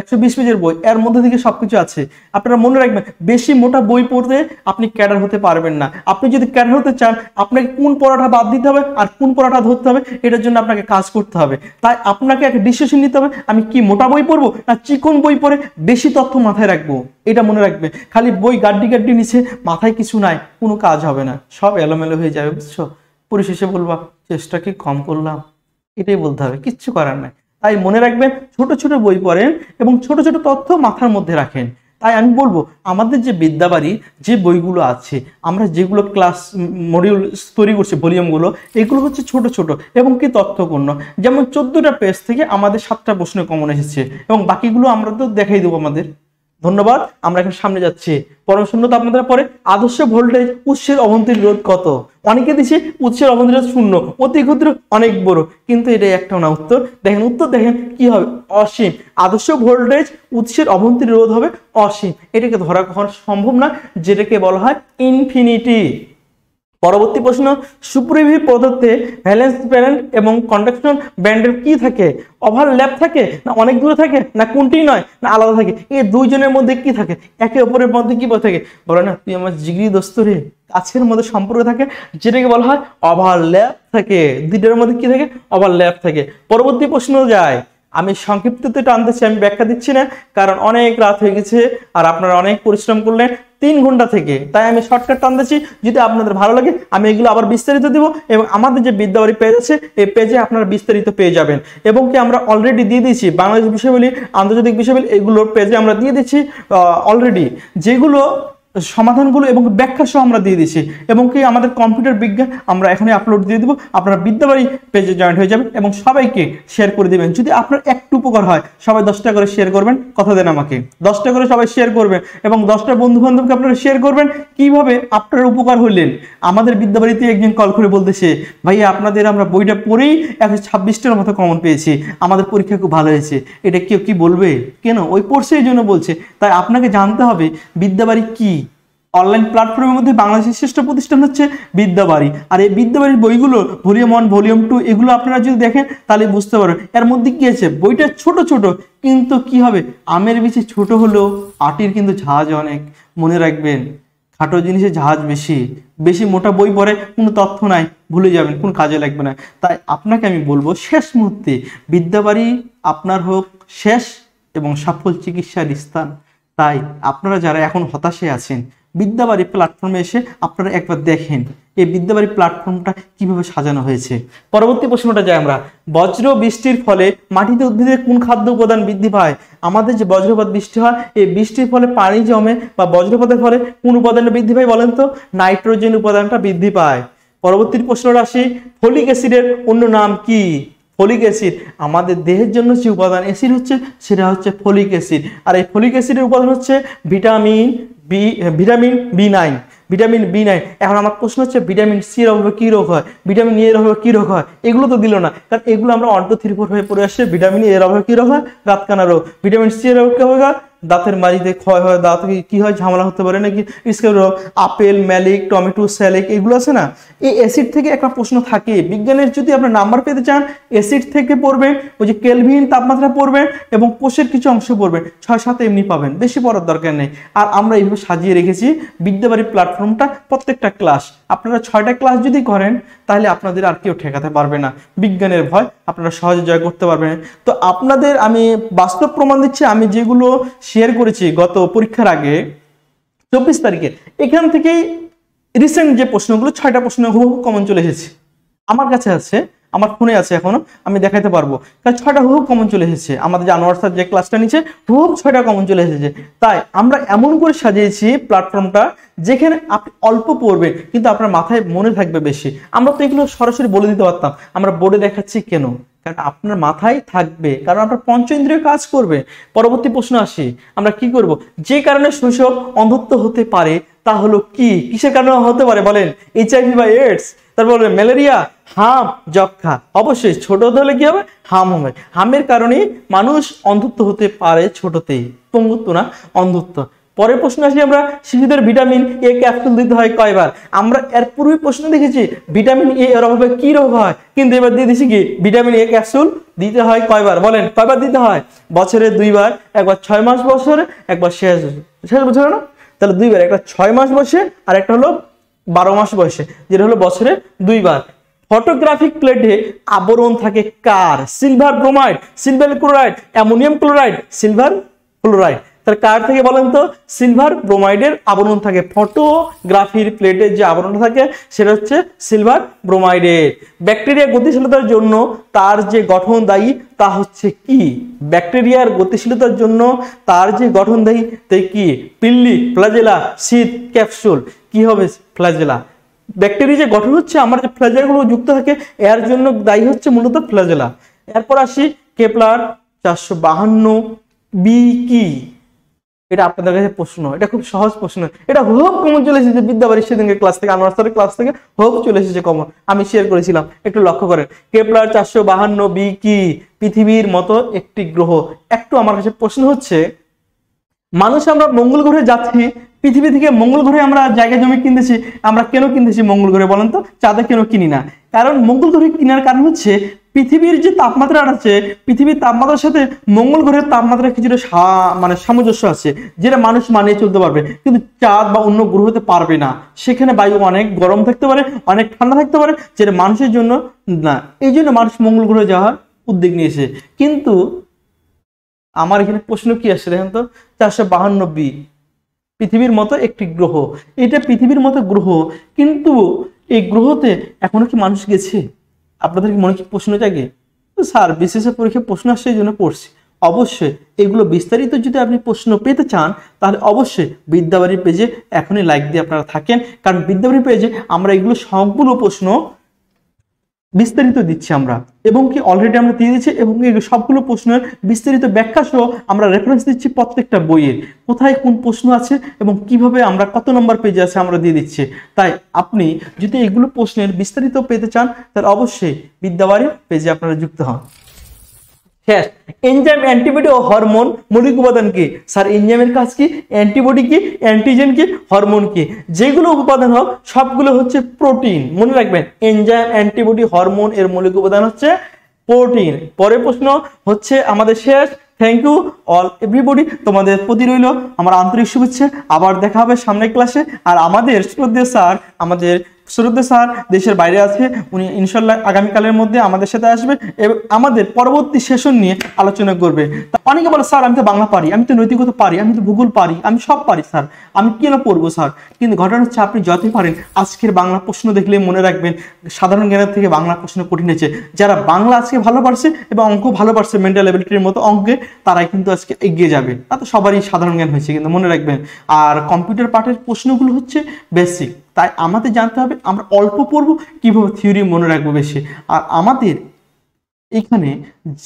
120 পেজের বই, এর মধ্যে থেকে সবকিছু আছে। আপনারা মনে রাখবেন বেশি মোটা বই পড়তে আপনি ক্যাডার হতে পারবেন না। আপনি যদি ক্যাডার হতে চান আপনাকে কোন পড়াটা বাদ দিতে হবে আর কোন পড়াটা ধরতে হবে, এটার জন্য আপনাকে কাজ করতে হবে। তাই আপনাকে একটা ডিসিশন নিতে হবে, আমি কি মোটা বই পড়বো না চিকন বই পড়ে বেশি তথ্য মাথায় রাখবো। এটা মনে রাখবে, খালি বই গাড্ডি গাড্ডি নিচে মাথায় কিছু নাই, কোনো কাজ হবে না, সব এলোমেলো হয়ে যাবে, বুঝছো? পরিশেষে বলবা চেষ্টা কি কম করলাম, এটাই বলতে হবে, কিচ্ছু করার নাই। তাই মনে রাখবেন ছোট ছোট বই পড়েন এবং ছোট ছোট তথ্য মাথার মধ্যে রাখেন। তাই আমি বলবো আমাদের যে বিদ্যাবাড়ি যে বইগুলো আছে, আমরা যেগুলো ক্লাস মডিউল তৈরি করছি ভলিউমগুলো, এগুলো হচ্ছে ছোট ছোট এবং কি তথ্যপূর্ণ। যেমন 14টা পেজ থেকে আমাদের 7টা প্রশ্ন কমন এসেছে, এবং বাকিগুলো আমরা তো দেখাই দেবো আমাদের। ধন্যবাদ। আমরা এখন সামনে যাচ্ছি। পরম শূন্য তাপমাত্রা পরে আদর্শ ভোল্টেজ উৎসের অভ্যন্তরীণ রোধ কত? অনেকে দিচ্ছে উৎসের অভ্যন্তরীণ রোধ 0, অতি ক্ষুদ্র, অনেক বড়, কিন্তু এটা একটা না উত্তর। দেখেন উত্তর দেখেন কি হবে, অসীম। আদর্শ ভোল্টেজ উৎসের অভ্যন্তরীণ রোধ হবে অসীম। এটাকে ধরা কখনো সম্ভব না, যেটাকে বলা হয় ইনফিনিটি। পরবর্তী প্রশ্ন, সুপ্রিভিভ পদার্থে ভ্যালেন্স ব্যান্ড এবং কন্ডাকশন ব্যান্ডের কি থাকে? ওভারল্যাপ থাকে, না অনেক দূরে থাকে, না কোনটি নয়, না আলাদা থাকে? এই দুইজনের মধ্যে কি থাকে, একে অপরের মধ্যে কি থাকে? বলে না তুই আমার জিগরি দোস্ত রে, কাছের মধ্যে সম্পর্ক থাকে, যেটাকে বলা হয় ওভারল্যাপ থাকে। দুইটার মধ্যে কি থাকে? ওভারল্যাপ থাকে। পরবর্তী প্রশ্ন যায়, আমি সংক্ষিপ্ততে টানতেছি, আমি ব্যাখ্যা দিচ্ছি না, কারণ অনেক রাত হয়ে গেছে আর আপনারা অনেক পরিশ্রম করলেন 3 ঘন্টা থেকে, তাই আমি শর্টকাট টানতেছি। যদি আপনাদের ভালো লাগে আমি এগুলো আবার বিস্তারিত দিব, এবং আমাদের যে বিদ্যাবাড়ি পেজ আছে এই পেজে আপনারা বিস্তারিত পেয়ে যাবেন। এবং কি আমরা অলরেডি দিয়ে দিচ্ছি বাংলাদেশ বিষয়াবলী, আন্তর্জাতিক বিষয়াবলী, এগুলোর পেজে আমরা দিয়ে দিচ্ছি অলরেডি, যেগুলো সমাধানগুলো এবং ব্যাখ্যা সহ আমরা দিয়ে দিচ্ছি। এবং কি আমাদের কম্পিউটার বিজ্ঞান আমরা এখনই আপলোড দিয়ে দিব, আপনারা বিদ্যাবাড়ি পেজে জয়েন হয়ে যাবেন এবং সবাইকে শেয়ার করে দিবেন। যদি আপনার একটু উপকার হয় সবাই 10টা করে শেয়ার করবেন, কথা দেন আমাকে 10টা করে সবাই শেয়ার করবেন, এবং 10টা বন্ধু বান্ধবকে আপনারা শেয়ার করবেন। কিভাবে আপনারা উপকার হলেন? আমাদের বিদ্যাবাড়িতে একজন কল করে বলতেছে, ভাইয়া আপনাদের আমরা বইটা পড়েই 126টার মতো কমন পেয়েছি, আমাদের পরীক্ষা খুব ভালো হয়েছে। এটা কেউ কি বলবে? কেন? ওই পড়ছে এই জন্য বলছে। তাই আপনাকে জানতে হবে বিদ্যাবাড়ি কি। অনলাইন প্ল্যাটফর্মের মধ্যে বাংলাদেশের শ্রেষ্ঠ প্রতিষ্ঠান হচ্ছে বিদ্যাবাড়ি। আর এই বিদ্যাবাড়ির বইগুলো ভলিউম 1, ভলিউম 2 এগুলো আপনারা যদি দেখেন তাহলে বুঝতে পারবেন এর মধ্যে কি আছে। বইটা ছোট ছোট, কিন্তু কি হবে, আমের বেশি ছোট হলেও আটির কিন্তু ঝাঁজ অনেক। মনে রাখবেন খাটো জিনিসে ঝাঁজ বেশি। বেশি মোটা বই পড়ে কোনো তথ্য নাই, ভুলে যাবেন, কোনো কাজে লাগবে না। তাই আপনাকে আমি বলবো শেষ মুহূর্তে বিদ্যাবাড়ি আপনার হোক শেষ এবং সফল চিকিৎসার স্থান। তাই আপনারা যারা এখন হতাশে আছেন, বিদ্যাবাড়ি প্ল্যাটফর্মে এসে আপনারা একবার দেখেন এই বিদ্যাবাড়ি প্ল্যাটফর্মটা কিভাবে সাজানো হয়েছে। পরবর্তী প্রশ্নটা যাই আমরা, বজ্র বৃষ্টির ফলে মাটিতে উদ্ভিদের কোন খাদ্য উপাদান বৃদ্ধি পায়? আমাদের যে বজ্রপাত বৃষ্টি হয়, এই বৃষ্টির ফলে পানি জমে বা বজ্রপাতের ফলে কোন উপাদানটা বৃদ্ধি পায় বলেন তো? নাইট্রোজেন উপাদানটা বৃদ্ধি পায়। পরবর্তী প্রশ্নটা আসি, ফলিক অ্যাসিডের অন্য নাম কি? ফলিক অ্যাসিড আমাদের দেহের জন্য যে উপাদান অ্যাসিড হচ্ছে সেটা হচ্ছে ফলিক অ্যাসিড। আর এই ফলিক অ্যাসিডের উপাদান হচ্ছে ভিটামিন ভিটামিন বি নাইন। এখন আমার প্রশ্ন হচ্ছে ভিটামিন সি এর অভাবে কি রোগ হয়, ভিটামিন এ এর অভাবে কি রোগ হয়, এগুলো তো দিল না, কারণ এগুলো আমরা 1 2 3 4 হয়ে পড়ে আসছে। ভিটামিন এ এর অভাবে কি রোগ হয়, দাঁত কানা রোগ। ভিটামিন সি এর অভাবে কি হয়, দাঁতের মাড়িতে ক্ষয় হয়, দাঁত কি হয়, ঝামেলা হতে পারে নাকি, স্কিন রোগ। আপেল, ম্যালিক, টমেটো, স্যালিক, এগুলো আছে না, এই অ্যাসিড থেকে একটা প্রশ্ন থাকে। বিজ্ঞানের যদি আপনার নাম্বার পেতে চান, অ্যাসিড থেকে পড়বেন, ওই যে কেলভিন তাপমাত্রা পড়বেন এবং কোষের কিছু অংশ পড়বেন, 6 7 এমনি পাবেন, বেশি পড়ার দরকার নেই। আর আমরা এইভাবে সাজিয়ে রেখেছি বিদ্যাবাড়ি প্ল্যাটফর্মটা, প্রত্যেকটা ক্লাস আপনারা 6টা ক্লাস যদি করেন তাহলে আপনাদের আর কেউ ঠেকাতে পারবে না, বিজ্ঞানের ভয় আপনারা সহজে জয় করতে পারবেন। তো আপনাদের আমি বাস্তব প্রমাণ দিচ্ছি, আমি যেগুলো শেয়ার করেছি গত পরীক্ষার আগে 24 তারিখে, এখান থেকেই রিসেন্ট যে প্রশ্নগুলো 6টা প্রশ্ন হুবহু কমন চলে এসেছে, আমার কাছে আছে, আমার ফোনে আছে, এখনো আমি দেখাতে পারবো, কারণ 6টা হুবহু কমন চলে এসেছে। আমাদের যে আনোয়ার স্যার যে ক্লাসটা নিচ্ছে হুবহু 6টা কমন চলে এসেছে। তাই আমরা এমন করে সাজিয়েছি প্ল্যাটফর্মটা যেখানে আপনি অল্প পড়বেন কিন্তু আপনার মাথায় মনে থাকবে বেশি। আমরা তো এগুলো সরাসরি বলে দিতে পারতাম, আমরা বোর্ডে দেখাচ্ছি কেন, কারণ আপনার মাথায় থাকবে, কারণ আপনার পঞ্চেন্দ্রিয় কাজ করবে। পরবর্তী প্রশ্ন আসি, আমরা কি করব, যে কারণে শৈশব অন্ধত্ব হতে পারে তা হলো কি, কিসের কারণে হতে পারে বলেন, HIV বা এইডস, তারপর ম্যালেরিয়া, হাম, যক্ষা। অবশ্যই ছোট হলে কি হবে, হাম হবে, হামের কারণে মানুষ অন্ধত্ব হতে পারে ছোটতেই, পঙ্গুত্ব না অন্ধত্ব। পরের প্রশ্ন আসি আমরা, শিশুদের ভিটামিন এ ক্যাপসুল দিতে হয় কয়বার। আমরা এর পূর্বে প্রশ্ন দেখেছি ভিটামিন এ এর অভাবে কি রোগ হয়, কিন্তু এবার দিয়ে দিচ্ছি কি ভিটামিন এ ক্যাপসুল দিতে হয় কয়বার, বলেন কয়বার দিতে হয়, বছরে 2বার, একবার 6 মাস বছরে, একবার শেষ বছরে না, তাহলে 2বার, একটা 6 মাস বয়সে আর একটা হলো 12 মাস বয়সে, যেটা হলো বছরে 2বার। ফটোগ্রাফিক প্লেটে আবরণ থাকে কার, silver bromide, silver chloride, ammonium chloride, silver chloride. তার কার থেকে বলেন তো, সিলভার ব্রোমাইডের আবরণ থাকে, ফটোগ্রাফির প্লেটের যে আবরণটা থাকে সেটা হচ্ছে সিলভার ব্রোমাইডের। ব্যাকটেরিয়া গতিশীলতার জন্য তার যে গঠন দায়ী তা হচ্ছে কি, ব্যাকটেরিয়ার গতিশীলতার জন্য তার যে গঠন দায়ী তাই কি, পিল্লি, ফ্ল্যাজেলা, শীত, ক্যাপসুল। কি হবে, ফ্ল্যাজেলা। ব্যাকটেরিয়া যে গঠন হচ্ছে, আমার যে ফ্ল্যাজেলাগুলো যুক্ত থাকে এর জন্য দায়ী হচ্ছে মূলত ফ্ল্যাজেলা। এরপর আসি কেপলার 452 বি কি, এটা আপনাদের কাছে প্রশ্ন, এটা খুব সহজ প্রশ্ন, এটা হোক কমন চলে এসেছে বিদ্যাবাড়ির সেদিনকে ক্লাস থেকে, আনোয়ার স্যারের ক্লাস থেকে হোক চলে এসেছে কমন, আমি শেয়ার করেছিলাম, একটু লক্ষ্য করেন। কেপলার 452 বি কি, পৃথিবীর মতো একটি গ্রহ। একটু আমার কাছে প্রশ্ন হচ্ছে, মানুষ আমরা মঙ্গল গ্রহে যাচ্ছি, পৃথিবী থেকে মঙ্গল গ্রহে আমরা জায়গা জমি কিনতেছি, আমরা কেন কিনতেছি মঙ্গল গ্রহে বলেন তো, চাঁদে কেন কিনি না? কারণ মঙ্গল গ্রহে কেনার কারণ হচ্ছে পৃথিবীর যে তাপমাত্রা আছে, পৃথিবীর তাপমাত্রার সাথে মঙ্গল গ্রহের তাপমাত্রা কিছুটা মানে সামঞ্জস্য আছে, যেটা মানুষ মানিয়ে চলতে পারবে, কিন্তু চাঁদ বা অন্য গ্রহতে পারবে না। সেখানে বায়ু অনেক গরম থাকতে পারে, অনেক ঠান্ডা থাকতে পারে, যেটা মানুষের জন্য না। এই জন্য মানুষ মঙ্গল গ্রহে যাওয়ার উদ্যোগ নিয়েছে। কিন্তু আমার এখানে প্রশ্ন কি আসছে দেখেন তো, 452 বি, পৃথিবীর মতো একটি গ্রহ। এটা পৃথিবীর মতো গ্রহ, কিন্তু এই গ্রহতে এখনো কি মানুষ গেছে? আপনাদের কি মনে কি প্রশ্ন জাগে? তো স্যার বিশেষ পরীক্ষায় প্রশ্ন আসছে এই জন্য পড়ছি। অবশ্যই এগুলো বিস্তারিত যদি আপনি প্রশ্ন পেতে চান তাহলে অবশ্যই বিদ্যাবাড়ির পেজে এখনই লাইক দিয়ে আপনারা থাকেন, কারণ বিদ্যাবাড়ির পেজে আমরা এগুলো সবগুলো প্রশ্ন বিস্তারিত দিচ্ছি আমরা, এবং কি অলরেডি আমরা দিয়ে দিচ্ছি, এবং এই সবগুলো প্রশ্নের বিস্তারিত ব্যাখ্যা সহ আমরা রেফারেন্স দিচ্ছি প্রত্যেকটা বইয়ের, কোথায় কোন প্রশ্ন আছে এবং কিভাবে আমরা কত নম্বর পেজে আছে আমরা দিয়ে দিচ্ছি। তাই আপনি যদি এগুলো প্রশ্নের বিস্তারিত পেতে চান তাহলে অবশ্যই বিদ্যাবাড়ির পেজে আপনারা যুক্ত হন। হ্যাঁ, এনজাইম, অ্যান্টিবডি ও হরমোন মৌলিক উপাদান কি? স্যার এনজাইমের কাজ কি, অ্যান্টিবডি কি, অ্যান্টিজেন কি, হরমোন কি? যেগুলো উপাদান হোক সবগুলো হচ্ছে প্রোটিন, মনে রাখবেন। এনজাইম, অ্যান্টিবডি, হরমোন এর মৌলিক উপাদান হচ্ছে প্রোটিন। পরের প্রশ্ন হচ্ছে আমাদের শেষ। থ্যাংক ইউ অল এভরিবডি, তোমাদের প্রতি রইল আমার আন্তরিক শুভেচ্ছা। আবার দেখা হবে সামনের ক্লাসে। আর আমাদের শ্রদ্ধেয় স্যার দেশের বাইরে আছে, উনি ইনশাল্লাহ আগামীকালের মধ্যে আমাদের সাথে আসবে এবং আমাদের পরবর্তী সেশন নিয়ে আলোচনা করবে। অনেকে বলে স্যার আমি তো বাংলা পারি, আমি তো নৈতিকতা পারি, আমি তো ভূগোল পারি, আমি সব পারি স্যার, আমি কেন পড়বো স্যার? কিন্তু ঘটনা হচ্ছে আপনি যতই পারেন আজকের বাংলা প্রশ্ন দেখলে মনে রাখবেন সাধারণ জ্ঞানের থেকে বাংলা প্রশ্ন কঠিন হয়েছে। যারা বাংলা আজকে ভালো পারছে এবং অঙ্ক ভালো পারছে মেন্টাল অ্যাবিলিটির মতো অঙ্কে, তারাই কিন্তু আজকে এগিয়ে যাবে। তা তো সবারই সাধারণ জ্ঞান হয়েছে, কিন্তু মনে রাখবেন। আর কম্পিউটার পাঠের প্রশ্নগুলো হচ্ছে বেসিক, তাই আমাদের জানতে হবে আমরা অল্প পড়বো, কিভাবে থিওরি মনে রাখবো বেশি। আর আমাদের এখানে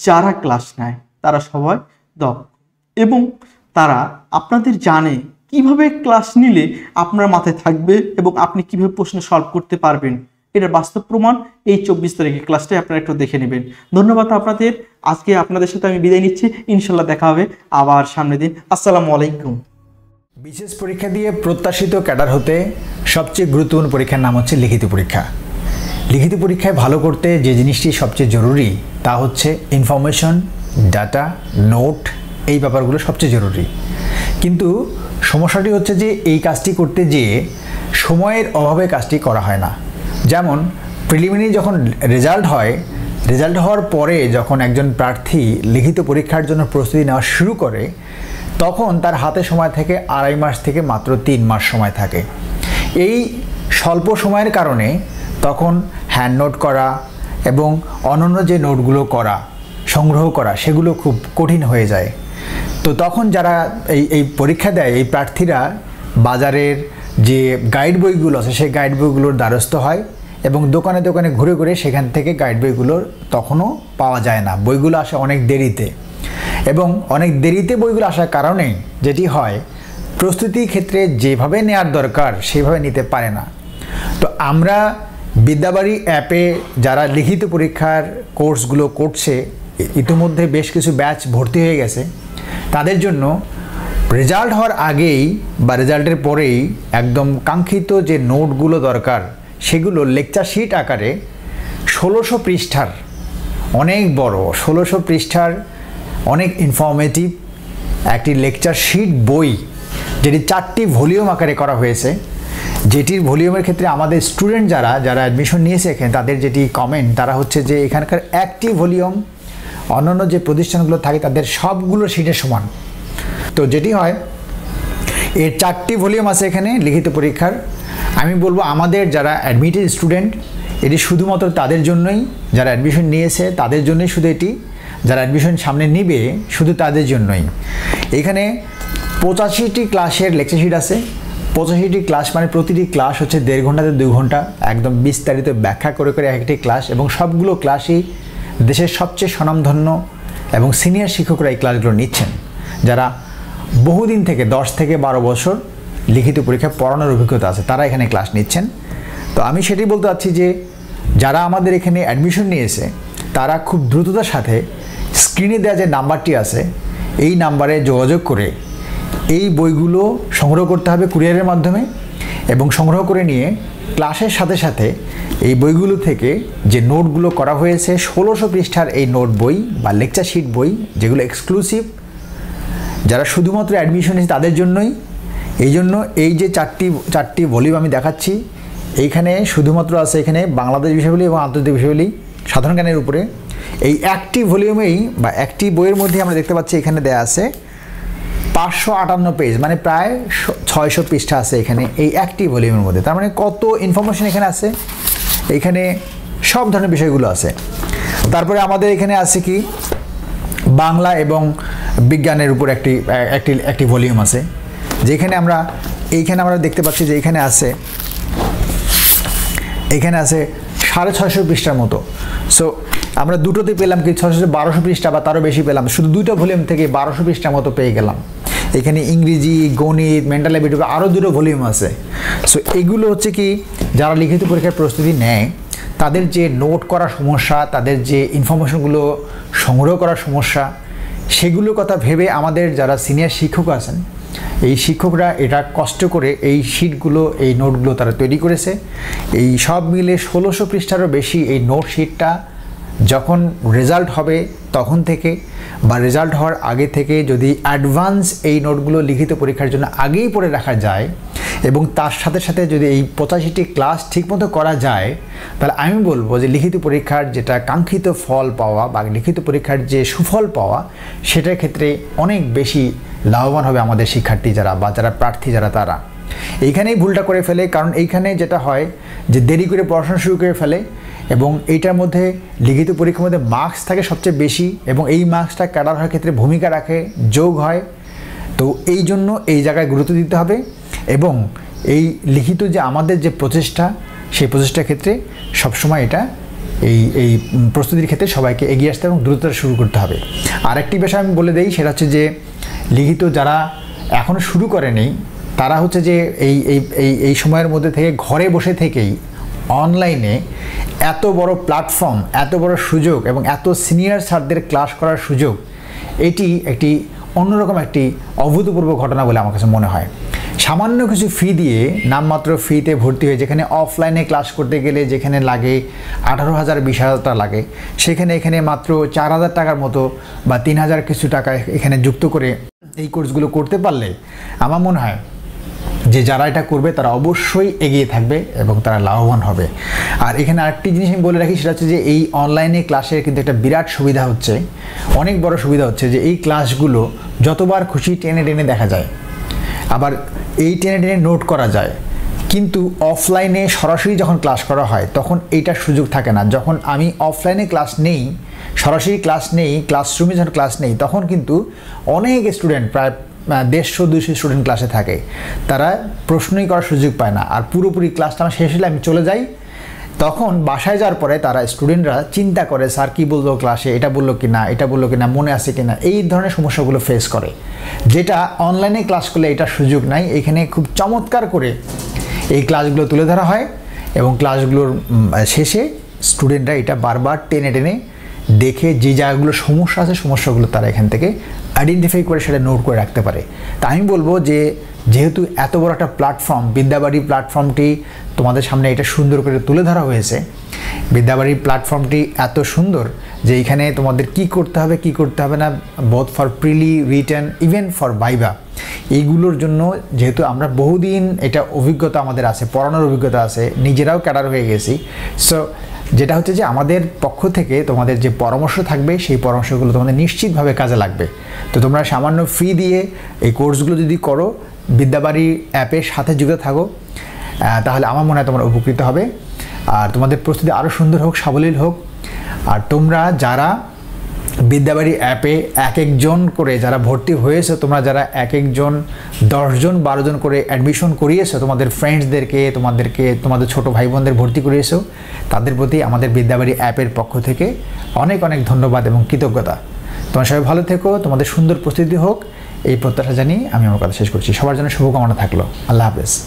যারা ক্লাস নেয় তারা সবাই দক্ষ এবং তারা আপনাদের জানে কিভাবে ক্লাস নিলে আপনার মাথায় থাকবে এবং আপনি কিভাবে প্রশ্ন সলভ করতে পারবেন, এটার বাস্তব প্রমাণ এই 24 তারিখের ক্লাসটাই আপনারা একটু দেখে নেবেন। ধন্যবাদ আপনাদের। আজকে আপনাদের সাথে আমি বিদায় নিচ্ছি। ইনশাল্লাহ দেখা হবে আবার সামনের দিন। আসসালামু আলাইকুম। বিশেষ পরীক্ষা দিয়ে প্রত্যাশিত ক্যাডার হতে সবচেয়ে গুরুত্বপূর্ণ পরীক্ষার নাম হচ্ছে লিখিত পরীক্ষা। লিখিত পরীক্ষায় ভালো করতে যে জিনিসটি সবচেয়ে জরুরি তা হচ্ছে ইনফরমেশন, ডাটা, নোট, এই ব্যাপারগুলো সবচেয়ে জরুরি। কিন্তু সমস্যাটি হচ্ছে যে এই কাজটি করতে যেয়ে সময়ের অভাবে কাজটি করা হয় না। যেমন প্রিলিমিনারি যখন রেজাল্ট হয়, রেজাল্ট হওয়ার পরে যখন একজন প্রার্থী লিখিত পরীক্ষার জন্য প্রস্তুতি নেওয়া শুরু করে, তখন তার হাতে সময় থেকে 2.5 মাস থেকে মাত্র 3 মাস সময় থাকে। এই স্বল্প সময়ের কারণে তখন হ্যান্ড নোট করা এবং অন্যান্য যে নোটগুলো করা, সংগ্রহ করা, সেগুলো খুব কঠিন হয়ে যায়। তো তখন যারা এই পরীক্ষা দেয়, এই প্রার্থীরা বাজারের যে গাইড বইগুলো আছে সেই গাইড বইগুলোর দ্বারস্থ হয় এবং দোকানে দোকানে ঘুরে ঘুরে সেখান থেকে গাইড বইগুলোর তখনও পাওয়া যায় না। বইগুলো আসে অনেক দেরিতে, এবং অনেক দেরিতে বইগুলো আসার কারণেই যেটি হয়, প্রস্তুতির ক্ষেত্রে যেভাবে নেওয়ার দরকার সেভাবে নিতে পারে না। তো আমরা বিদ্যাবাড়ি অ্যাপে যারা লিখিত পরীক্ষার কোর্সগুলো করছে, ইতিমধ্যে বেশ কিছু ব্যাচ ভর্তি হয়ে গেছে, তাদের জন্য রেজাল্ট হওয়ার আগেই বা রেজাল্টের পরেই একদম কাঙ্ক্ষিত যে নোটগুলো দরকার সেগুলো লেকচার শিট আকারে 1600 পৃষ্ঠার, অনেক বড় 1600 পৃষ্ঠার অনেক ইনফরমেটিভ একটি লেকচার শিট বই, যেটি 4টি ভলিউম আকারে করা হয়েছে। যেটির ভলিউমের ক্ষেত্রে আমাদের স্টুডেন্ট যারা অ্যাডমিশন নিয়েছে এখানে, তাদের যেটি কমেন্ট তারা হচ্ছে যে এখানকার একটি ভলিউম অন্যান্য যে প্রতিষ্ঠানগুলো থাকে তাদের সবগুলো শিটের সমান। তো যেটি হয়, এর 4টি ভলিউম আছে এখানে লিখিত পরীক্ষার। আমি বলবো আমাদের যারা অ্যাডমিটেড স্টুডেন্ট, এটি শুধুমাত্র তাদের জন্যই, যারা অ্যাডমিশন নিয়েছে তাদের জন্যই শুধু এটি, যারা অ্যাডমিশন সামনে নিবে শুধু তাদের জন্যই। এখানে 85টি ক্লাসের লেকচার শিট আছে। 85টি ক্লাস মানে প্রতিটি ক্লাস হচ্ছে 1.5 ঘন্টা থেকে 2 ঘন্টা, একদম বিস্তারিত ব্যাখ্যা করে করে একটি ক্লাস, এবং সবগুলো ক্লাসই দেশের সবচেয়ে স্বনামধন্য এবং সিনিয়র শিক্ষকরা এই ক্লাসগুলো নিচ্ছেন, যারা বহুদিন থেকে 10 থেকে 12 বছর লিখিত পরীক্ষা পড়ানোর অভিজ্ঞতা আছে, তারা এখানে ক্লাস নিচ্ছেন। তো আমি সেটি বলতে চাচ্ছি যে যারা আমাদের এখানে অ্যাডমিশন নিয়েছে তারা খুব দ্রুততার সাথে স্ক্রিনে দেওয়া যে নাম্বারটি আছে এই নাম্বারে যোগাযোগ করে এই বইগুলো সংগ্রহ করতে হবে কুরিয়ারের মাধ্যমে, এবং সংগ্রহ করে নিয়ে ক্লাসের সাথে সাথে এই বইগুলো থেকে যে নোটগুলো করা হয়েছে 1600 পৃষ্ঠার এই নোট বই বা লেকচার শিট বই, যেগুলো এক্সক্লুসিভ, যারা শুধুমাত্র অ্যাডমিশন নিয়েছে তাদের জন্যই। এই জন্য এই যে চারটি ভলিউম আমি দেখাচ্ছি, এইখানে শুধুমাত্র আছে এখানে বাংলাদেশ বিষয়াবলী এবং আন্তর্জাতিক বিষয়াবলী, সাধারণ জ্ঞানের উপরে। এই একটি ভলিউমেই বা একটি বইয়ের মধ্যে আমরা দেখতে পাচ্ছি এখানে দেয়া আছে 558 পেজ, মানে প্রায় 600 পৃষ্ঠা আছে এখানে এই একটি ভলিউমের মধ্যে। তার মানে কত ইনফরমেশন এখানে আছে, এখানে সব ধরনের বিষয়গুলো আছে। তারপরে আমাদের এখানে আছে কি বাংলা এবং বিজ্ঞানের উপর একটি ভলিউম আছে, যেখানে আমরা দেখতে পাচ্ছি যে এখানে আছে 650 পৃষ্ঠার মতো। সো আমরা দুটোতে পেলাম কি 1200 পৃষ্ঠা বা তারও বেশি পেলাম, শুধু 2টা ভলিউম থেকে 1200 পৃষ্ঠার মতো পেয়ে গেলাম। এখানে ইংরেজি, গণিত, মেন্টাল অ্যাবিলিটি আরও 2টো ভলিউম আছে। সো এগুলো হচ্ছে কি যারা লিখিত পরীক্ষার প্রস্তুতি নেয় তাদের যে নোট করার সমস্যা, তাদের যে ইনফরমেশনগুলো সংগ্রহ করার সমস্যা, সেগুলোর কথা ভেবে আমাদের যারা সিনিয়র শিক্ষক আছেন, এই শিক্ষকরা এটা কষ্ট করে এই শিটগুলো, এই নোটগুলো তারা তৈরি করেছে। এই সব মিলে 1600 পৃষ্ঠারও বেশি এই নোট শিটটা যখন রেজাল্ট হবে তখন থেকে বা রেজাল্ট হওয়ার আগে থেকে যদি অ্যাডভান্স এই নোটগুলো লিখিত পরীক্ষার জন্য আগেই পড়ে রাখা যায় এবং তার সাথে সাথে যদি এই 85টি ক্লাস ঠিকমতো করা যায়, তাহলে আমি বলবো যে লিখিত পরীক্ষার যেটা কাঙ্ক্ষিত ফল পাওয়া বা লিখিত পরীক্ষার যে সুফল পাওয়া, সেটার ক্ষেত্রে অনেক বেশি লাভবান হবে আমাদের শিক্ষার্থী যারা বা যারা প্রার্থী যারা তারা। এইখানেই ভুলটা করে ফেলে, কারণ এইখানে যেটা হয় যে দেরি করে পড়াশোনা শুরু করে ফেলে এবং এইটার মধ্যে লিখিত পরীক্ষার মধ্যে মার্কস থাকে সবচেয়ে বেশি এবং এই মার্কসটা ক্যাডার হওয়ার ক্ষেত্রে ভূমিকা রাখে, যোগ হয়। তো এই জন্য এই জায়গায় গুরুত্ব দিতে হবে এবং এই লিখিত যে আমাদের যে প্রচেষ্টা, সেই প্রচেষ্টার ক্ষেত্রে সবসময় এটা এই প্রস্তুতির ক্ষেত্রে সবাইকে এগিয়ে আসতে এবং দ্রুততা শুরু করতে হবে। আরেকটি বিষয় আমি বলে দেই, সেটা হচ্ছে যে লিখিত যারা এখনও শুরু করেনি তারা হচ্ছে যে এই এই এই এই সময়ের মধ্যে থেকে ঘরে বসে থেকেই অনলাইনে এত বড় প্ল্যাটফর্ম, এত বড় সুযোগ এবং এত সিনিয়র স্যারদের ক্লাস করার সুযোগ, এটি একটি অন্যরকম একটি অভূতপূর্ব ঘটনা বলে আমার কাছে মনে হয়। সামান্য কিছু ফি দিয়ে, নামমাত্র ফিতে ভর্তি হয়ে, যেখানে অফলাইনে ক্লাস করতে গেলে যেখানে লাগে 18,000 20,000 টাকা লাগে, সেখানে এখানে মাত্র 4,000 টাকার মতো বা 3,000 কিছু টাকা এখানে যুক্ত করে এই কোর্সগুলো করতে পারলে আমার মনে হয় যে যারা এটা করবে তারা অবশ্যই এগিয়ে থাকবে এবং তারা লাভবান হবে। আর এখানে আরেকটি জিনিস আমি বলে রাখি, সেটা হচ্ছে যে এই অনলাইনে ক্লাসের কিন্তু একটা বিরাট সুবিধা হচ্ছে, অনেক বড় সুবিধা হচ্ছে যে এই ক্লাসগুলো যতবার খুশি টেনে টেনে দেখা যায়, আবার এই টেনে টেনে নোট করা যায়। কিন্তু অফলাইনে সরাসরি যখন ক্লাস করা হয় তখন এইটার সুযোগ থাকে না। যখন আমি অফলাইনে ক্লাস নেই, সরাসরি ক্লাস নেই, ক্লাসরুমে যখন ক্লাস নেই, তখন কিন্তু অনেক স্টুডেন্ট, প্রায় 150-200 স্টুডেন্ট ক্লাসে থাকে, তারা প্রশ্নই করার সুযোগ পায় না। আর পুরোপুরি ক্লাসটা আমার শেষ হলে আমি চলে যাই, তখন বাসায় যাওয়ার পরে তারা স্টুডেন্টরা চিন্তা করে স্যার কী বললো ক্লাসে, এটা বললো কি না, এটা বললো কি না, মনে আছে কি না, এই ধরনের সমস্যাগুলো ফেস করে, যেটা অনলাইনে ক্লাস করলে এটার সুযোগ নাই। এখানে খুব চমৎকার করে এই ক্লাসগুলো তুলে ধরা হয় এবং ক্লাসগুলোর শেষে স্টুডেন্টরা এটা বারবার টেনে টেনে দেখে যে জায়গাগুলো সমস্যা আছে সমস্যাগুলো তারা এখান থেকে আইডেন্টিফাই করে সেটা নোট করে রাখতে পারে। তা আমি বলবো যে যেহেতু এত বড় একটা প্ল্যাটফর্ম, বিদ্যাবাড়ি প্ল্যাটফর্মটি তোমাদের সামনে এটা সুন্দর করে তুলে ধরা হয়েছে। বিদ্যাবাড়ি প্ল্যাটফর্মটি এত সুন্দর যে এখানে তোমাদের কি করতে হবে কি করতে হবে না, both for prelim, written, even for viva, এইগুলোর জন্য যেহেতু আমরা বহুদিন এটা অভিজ্ঞতা আমাদের আছে, পড়ানোর অভিজ্ঞতা আছে, নিজেরাও ক্যাডার হয়ে গেছি। সো যেটা হচ্ছে যে আমাদের পক্ষ থেকে তোমাদের যে পরামর্শ থাকবে সেই পরামর্শগুলো তোমাদের নিশ্চিতভাবে কাজে লাগবে। তো তোমরা সামান্য ফি দিয়ে এই কোর্সগুলো যদি করো, বিদ্যাবাড়ি অ্যাপের সাথে যুক্ত থাকো, তাহলে আমার মনে হয় তোমরা উপকৃত হবে। আর তোমাদের প্রস্তুতি আরও সুন্দর হোক, সাবলীল হোক। আর তোমরা যারা বিদ্যাবাড়ি অ্যাপে এক একজন করে যারা ভর্তি হয়েছে, তোমরা যারা এক একজন 10 জন 12 জন করে অ্যাডমিশন করিয়েছো, তোমাদের ফ্রেন্ডসদেরকে, তোমাদের ছোট ভাই বোনদের ভর্তি করিয়েছো, তাদের প্রতি আমাদের বিদ্যাবাড়ি অ্যাপের পক্ষ থেকে অনেক অনেক ধন্যবাদ এবং কৃতজ্ঞতা। তোমরা সবাই ভালো থেকো, তোমাদের সুন্দর প্রস্তুতি হোক, এই প্রত্যাশা জানিয়ে আমি আমার কথা শেষ করছি। সবার জন্য শুভকামনা থাকলো। আল্লাহ হাফেজ।